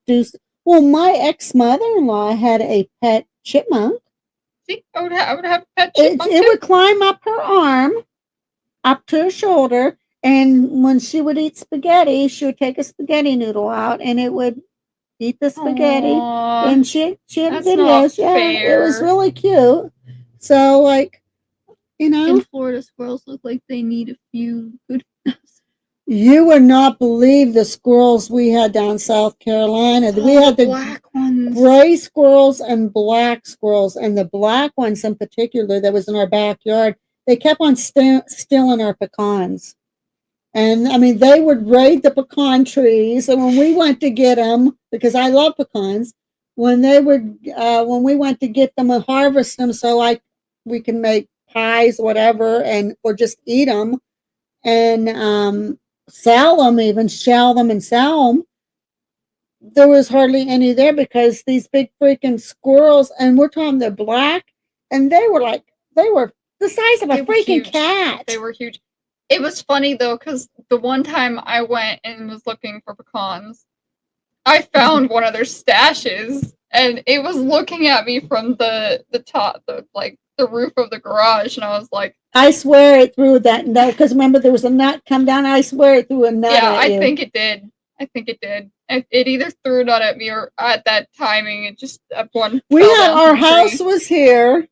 do. Well, my ex-mother-in-law had a pet chipmunk. See, I would have a pet chipmunk. It would climb up her arm, up to her shoulder, and when she would eat spaghetti, she would take a spaghetti noodle out, and it would eat the spaghetti. Aww, and she had that's videos. Not fair. It was really cute. So, like, you know, in Florida, squirrels look like they need a few good. You would not believe the squirrels we had down South Carolina. We had the black ones, gray squirrels and black squirrels, and the black ones in particular that was in our backyard. They kept on stealing our pecans, and I mean they would raid the pecan trees. And when we went to get them, because I love pecans, when we went to get them and harvest them, so we can make pies, whatever, or just eat them, and sell them, even shell them and sell them. there was hardly any there because these big freaking squirrels, and we're talking they're black, and they were the size of a freaking cat. They were huge. It was funny though, because the one time I went and was looking for pecans, I found one of their stashes, and it was looking at me from the top, the roof of the garage, and I was like, I swear it threw that nut, because remember there was a nut come down. I swear it threw a nut. Yeah, at you. I think it did. It either threw a nut at me, or at that timing, it just one. Our house was here,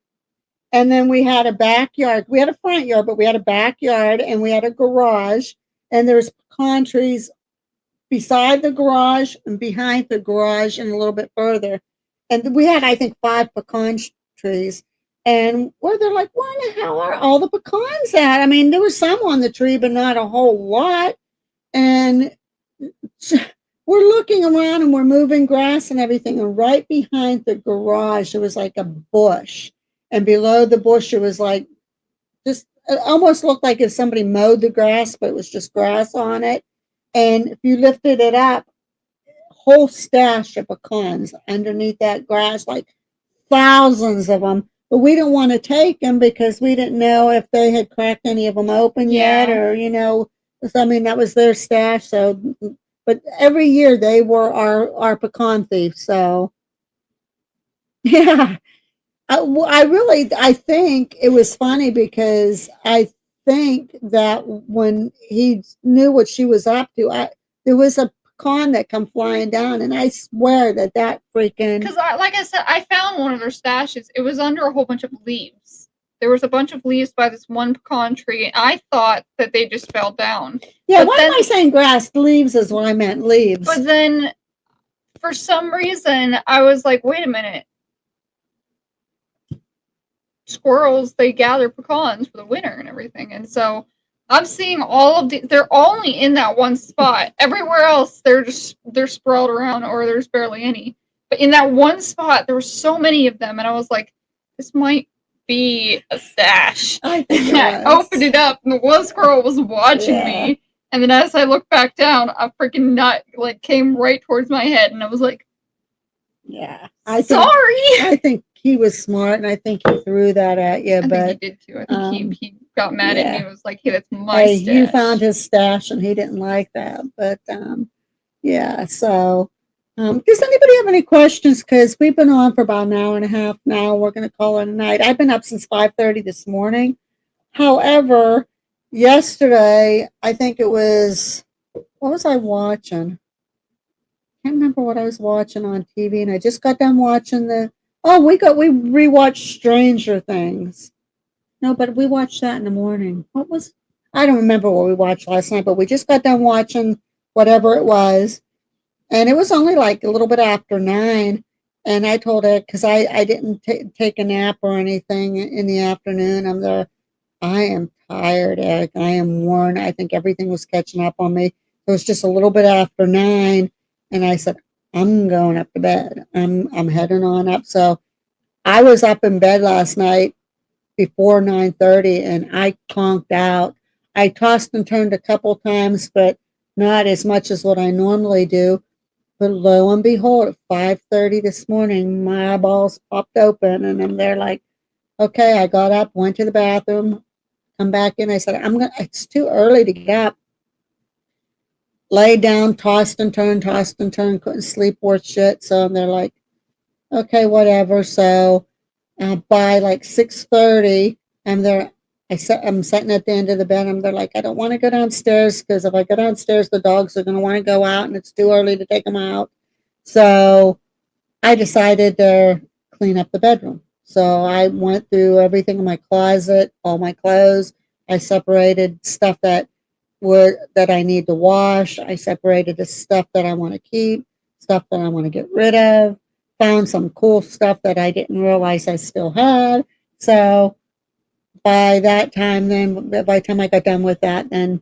and then we had a backyard. We had a front yard, but we had a backyard, and we had a garage, and there's pecan trees beside the garage and behind the garage and a little bit further. And we had, I think, 5 pecan trees. And where they're like, where the hell are all the pecans at? I mean, there was some on the tree, but not a whole lot. And we're looking around and we're moving grass and everything. And right behind the garage, there was like a bush. And below the bush, it was like just, it almost looked like if somebody mowed the grass, but it was just grass on it. And if you lifted it up, whole stash of pecans underneath that grass, like thousands of them. But we didn't want to take them because we didn't know if they had cracked any of them open yet, or I mean, that was their stash. So, but every year they were our pecan thieves. So, yeah, I think it was funny because I think that when he knew what she was up to, there was a pecan that come flying down, and I swear that freaking, because like I said, I found one of their stashes. It was under a whole bunch of leaves. There was a bunch of leaves by this one pecan tree, and I thought that they just fell down. Yeah, why am I saying grass? Leaves is what I meant, leaves. But then, for some reason, I was like, wait a minute. Squirrels, they gather pecans for the winter and everything, and so I'm seeing all of they're only in that one spot. Everywhere else they're sprawled around, or there's barely any, but in that one spot there were so many of them, and I was like, this might be a stash. I opened it up, and the one squirrel was watching me, and then as I looked back down, a freaking nut came right towards my head, and I was like, yeah, sorry. I think he was smart, and I think he threw that at you. I think he did too. I think he got mad at me and was like, hey, that's my stash. You found his stash, and he didn't like that. But, yeah, so does anybody have any questions? Because we've been on for about an hour and a half now. We're going to call it a night. I've been up since 5:30 this morning. However, yesterday, I think it was, what was I watching? I can't remember what I was watching on TV, and I just got done watching we rewatched Stranger Things. No, but we watched that in the morning. I don't remember what we watched last night, but we just got done watching whatever it was. And it was only like a little bit after 9. And I told her, because I didn't take a nap or anything in the afternoon. I am tired, Eric. I am worn. I think everything was catching up on me. It was just a little bit after 9. And I said, I'm going up to bed. I'm heading on up. So I was up in bed last night before 9:30, and I conked out. I tossed and turned a couple times, but not as much as what I normally do. But lo and behold, at 5:30 this morning, my eyeballs popped open, and I'm there like, okay. I got up, went to the bathroom, come back in. I said, it's too early to get up. Lay down, tossed and turned, couldn't sleep worth shit. So they're like, okay, whatever. So by like 6:30, I'm there. I'm sitting at the end of the bed. They're like, I don't want to go downstairs, because if I go downstairs, the dogs are going to want to go out, and it's too early to take them out. So I decided to clean up the bedroom. So I went through everything in my closet, all my clothes. I separated stuff that I need to wash. I separated the stuff that I want to keep, stuff that I want to get rid of. Found some cool stuff that I didn't realize I still had. So by the time I got done with that, then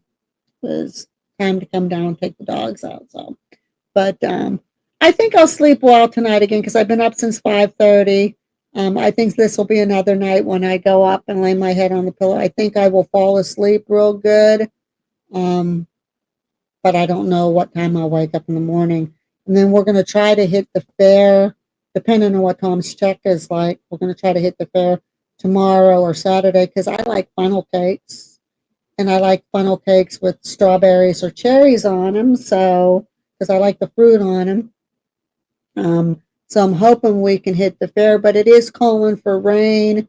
it was time to come down and take the dogs out. So, but I think I'll sleep well tonight again, because I've been up since 5:30. I think this will be another night when I go up and lay my head on the pillow. I think I will fall asleep real good. But I don't know what time I'll wake up in the morning. And then we're going to try to hit the fair, depending on what Tom's check is like. We're going to try to hit the fair tomorrow or Saturday because I like funnel cakes. And I like funnel cakes with strawberries or cherries on them. So, because I like the fruit on them. So I'm hoping we can hit the fair, but it is calling for rain.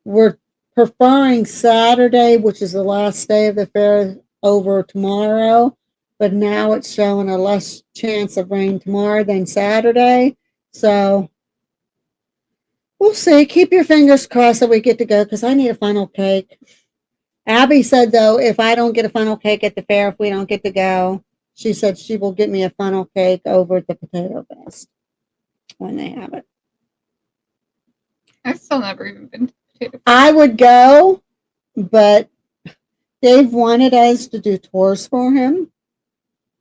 We're preferring Saturday, which is the last day of the fair, over tomorrow. But now it's showing a less chance of rain tomorrow than Saturday. So we'll see. Keep your fingers crossed that we get to go because I need a funnel cake. Abby said, though, if I don't get a funnel cake at the fair, if we don't get to go, she said she will get me a funnel cake over at the Potato Fest when they have it. I've still never even been to Potato Fest. I would go, but Dave wanted us to do tours for him,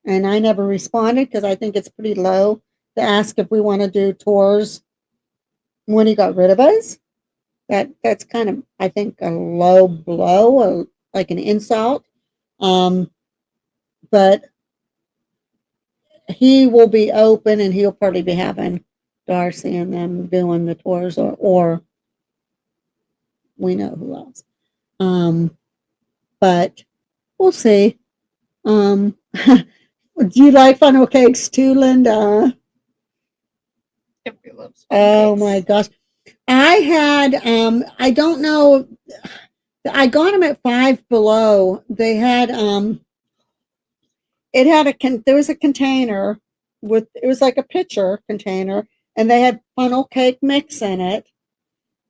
and I never responded because I think it's pretty low to ask if we want to do tours when he got rid of us. That's kind of, I think, a low blow, like an insult. But he will be open, and he'll probably be having Darcy and them doing the tours, or we know who else. But we'll see. Do you like funnel cakes too, Linda? Everybody loves funnel Oh cakes. my gosh. I had, I don't know, I got them at Five Below. They had, there was a container with, it was like a pitcher container, and they had funnel cake mix in it.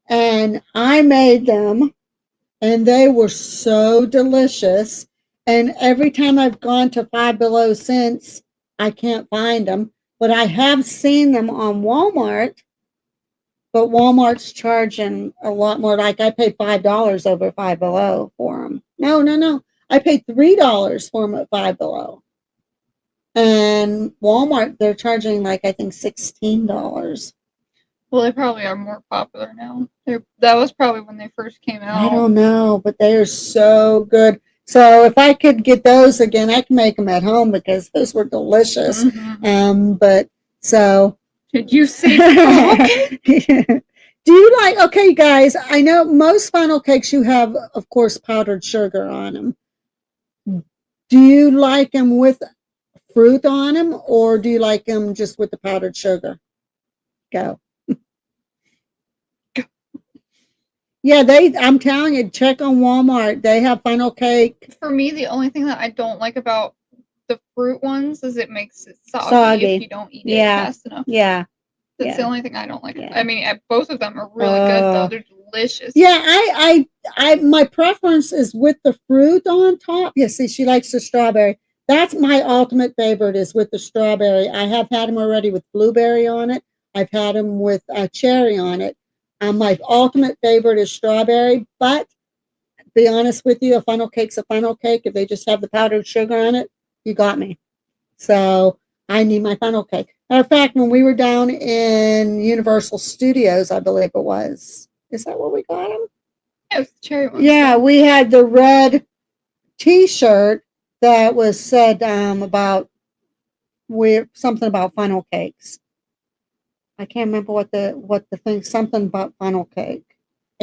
And I made them, and they were so delicious. And every time I've gone to Five Below since, I can't find them. But I have seen them on Walmart. But Walmart's charging a lot more. Like I paid $5 over Five Below for them. No. I paid $3 for them at Five Below. And Walmart, they're charging like, I think, $16. Well, they probably are more popular now. That was probably when they first came out. I don't know, but they are so good. So if I could get those again, I can make them at home because those were delicious. Mm-hmm. But so. Did you see? Do you like, okay, guys, I know most funnel cakes you have, of course, powdered sugar on them. Do you like them with fruit on them, or do you like them just with the powdered sugar? Go. Yeah, I'm telling you, check on Walmart. They have funnel cake. For me, the only thing that I don't like about the fruit ones is it makes it soggy. If you don't eat it fast enough. Yeah. That's the only thing I don't like. Yeah. I mean, both of them are really good though. They're delicious. Yeah, I my preference is with the fruit on top. Yeah, see, she likes the strawberry. That's my ultimate favorite, is with the strawberry. I have had them already with blueberry on it. I've had them with cherry on it. My ultimate favorite is strawberry, but to be honest with you, a funnel cake's a funnel cake. If they just have the powdered sugar on it, you got me. So I need my funnel cake. Matter of fact, when we were down in Universal Studios, I believe it was. Is that where we got them? Yeah, it was the cherry one. Yeah, we had the red T-shirt that was said about something about funnel cakes. I can't remember what the thing, something about funnel cake.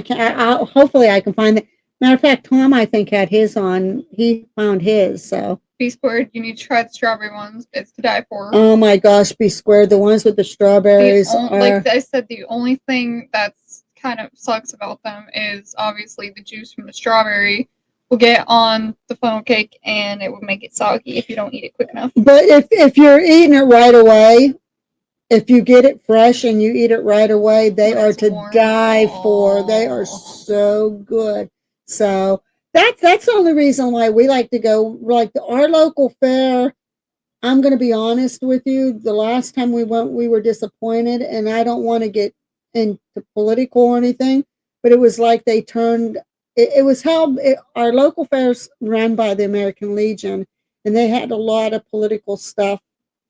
Hopefully I can find it. Matter of fact, Tom, I think, had his on. He found his, so. Be Squared, you need to try the strawberry ones. It's to die for. Oh my gosh, Be Squared. The ones with the strawberries like I said, the only thing that's kind of sucks about them is obviously the juice from the strawberry will get on the funnel cake and it will make it soggy if you don't eat it quick enough. But if you're eating it right away, if you get it fresh and you eat it right away, they are to die for. They are so good. So that's the only reason why we like to go, like our local fair. I'm going to be honest with you. The last time we went, we were disappointed, and I don't want to get into political or anything, but it was like they turned. It was held. Our local fairs run by the American Legion, and they had a lot of political stuff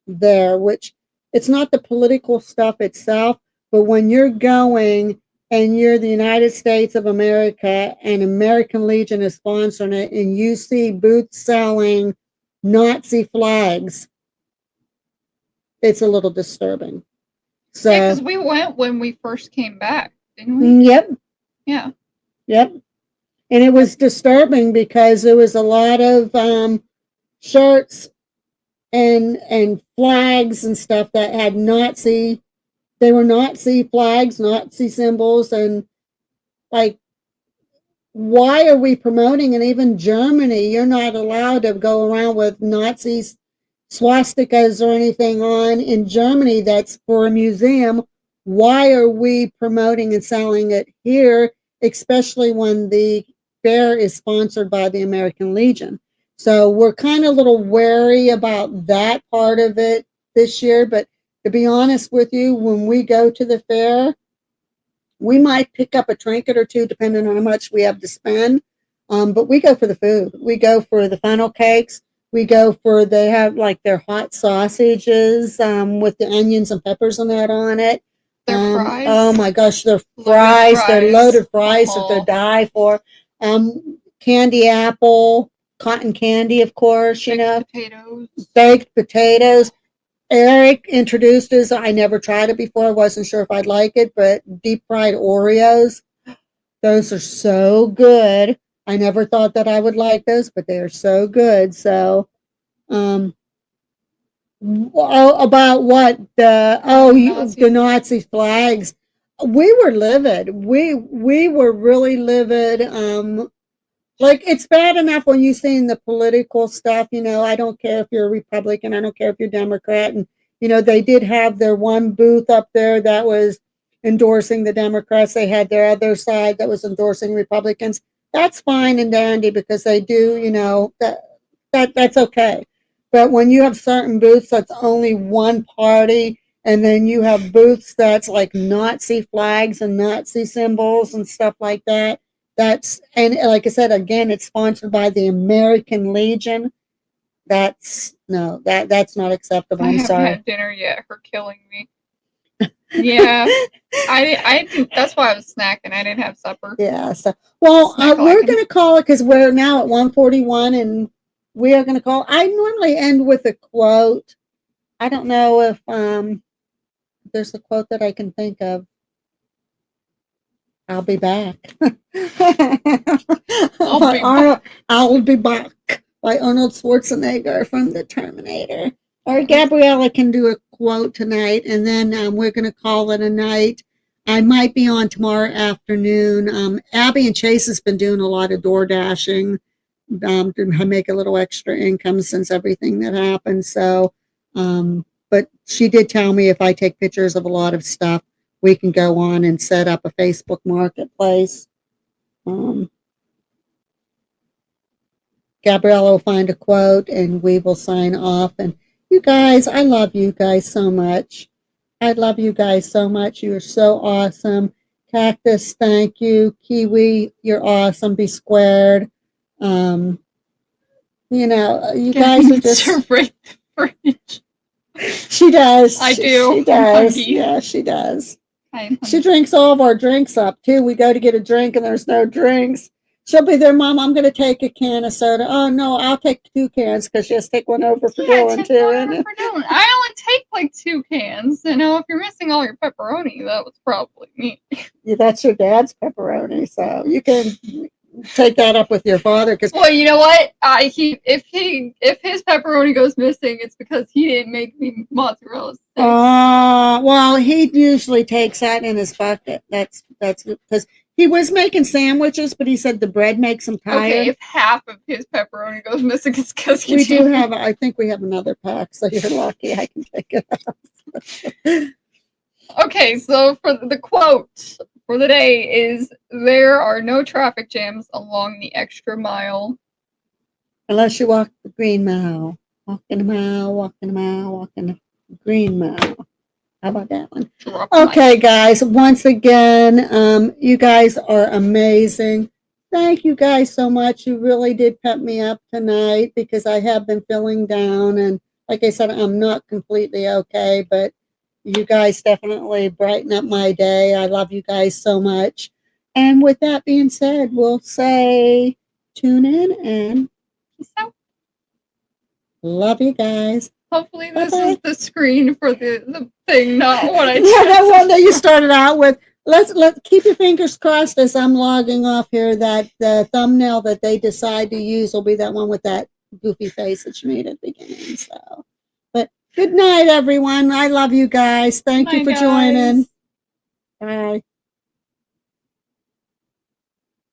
there, which it's not the political stuff itself, but when you're going and you're the United States of America and American Legion is sponsoring it, and you see booths selling Nazi flags, it's a little disturbing. So, Yeah, because we went when we first came back, didn't we? Yep. Yeah. Yep. And it was disturbing because there was a lot of shirts and flags and stuff that had Nazi. They were Nazi flags, Nazi symbols, and like, why are we promoting? And even Germany, you're not allowed to go around with Nazis swastikas or anything on in Germany. That's for a museum. Why are we promoting and selling it here, especially when the fair is sponsored by the American Legion? So we're kind of a little wary about that part of it this year. But to be honest with you, when we go to the fair, we might pick up a trinket or two depending on how much we have to spend. But we go for the food. We go for the funnel cakes. We go for, they have like their hot sausages with the onions and peppers and that on it. Their fries. Oh my gosh, their Loaded fries, they're loaded fries that they're Oh. die for. Candy apple, cotton candy, of course, you know, Potatoes. baked potatoes. Eric introduced us. I never tried it before. I wasn't sure if I'd like it, but deep fried Oreos, those are so good. I never thought that I would like those, but they are so good. So, about what the Nazi flags. We were livid. We were really livid. Like, it's bad enough when you see in the political stuff, you know, I don't care if you're a Republican, I don't care if you're Democrat. And, you know, they did have their one booth up there that was endorsing the Democrats. They had their other side that was endorsing Republicans. That's fine and dandy because they do, you know, that's okay. But when you have certain booths that's only one party, and then you have booths that's like Nazi flags and Nazi symbols and stuff like that, that's, and like I said, again, it's sponsored by the American Legion. That's no, that's not acceptable. I'm sorry. I haven't had dinner yet. Her killing me. Yeah, I that's why I was snacking. I didn't have supper. Yeah. So, well, we're gonna call it because we're now at 1:41, and we are gonna call. I normally end with a quote. I don't know if there's a quote that I can think of. I'll be back. I'll be back by Arnold Schwarzenegger from the Terminator. Or Gabriella can do a quote tonight, and then we're going to call it a night. I might be on tomorrow afternoon. Abby and Chase has been doing a lot of door dashing to make a little extra income since everything that happened. So, but she did tell me if I take pictures of a lot of stuff, we can go on and set up a Facebook marketplace. Gabriella will find a quote and we will sign off. And you guys, I love you guys so much. I love you guys so much. You are so awesome. Cactus, thank you. Kiwi, you're awesome. Be squared. You know, you guys are just. She does. I do. She does. Yeah, she does. She drinks all of our drinks up too. We go to get a drink and there's no drinks. She'll be there, Mom, I'm going to take a can of soda. Oh, no, I'll take 2 cans because she has to take one over for Dylan, too. I only take like 2 cans. You know, if you're missing all your pepperoni, that was probably me. Yeah, that's your dad's pepperoni, so you can take that up with your father. Well, you know what? If his pepperoni goes missing, it's because he didn't make me mozzarella sticks. Well, he usually takes that in his bucket. That's because he was making sandwiches, but he said the bread makes him tired. Okay, if half of his pepperoni goes missing, it's because we do have. I think we have another pack, so you're lucky. I can take it out. Okay, so for the quote for the day is: there are no traffic jams along the extra mile. Unless you walk the green mile. Walking a mile, walking a mile, walking the green mile. How about that one? Okay, guys. Once again, you guys are amazing. Thank you guys so much. You really did pep me up tonight because I have been feeling down. And like I said, I'm not completely okay, but you guys definitely brighten up my day. I love you guys so much. And with that being said, we'll say tune in and peace out. Love you guys. Hopefully this Bye-bye. is the screen for the thing, not what I Yeah, that just one that you started out with. Let's keep your fingers crossed as I'm logging off here that the thumbnail that they decide to use will be that one with that goofy face that you made at the beginning. So, but good night, everyone. I love you guys. Thank you Night, for guys. joining. Bye.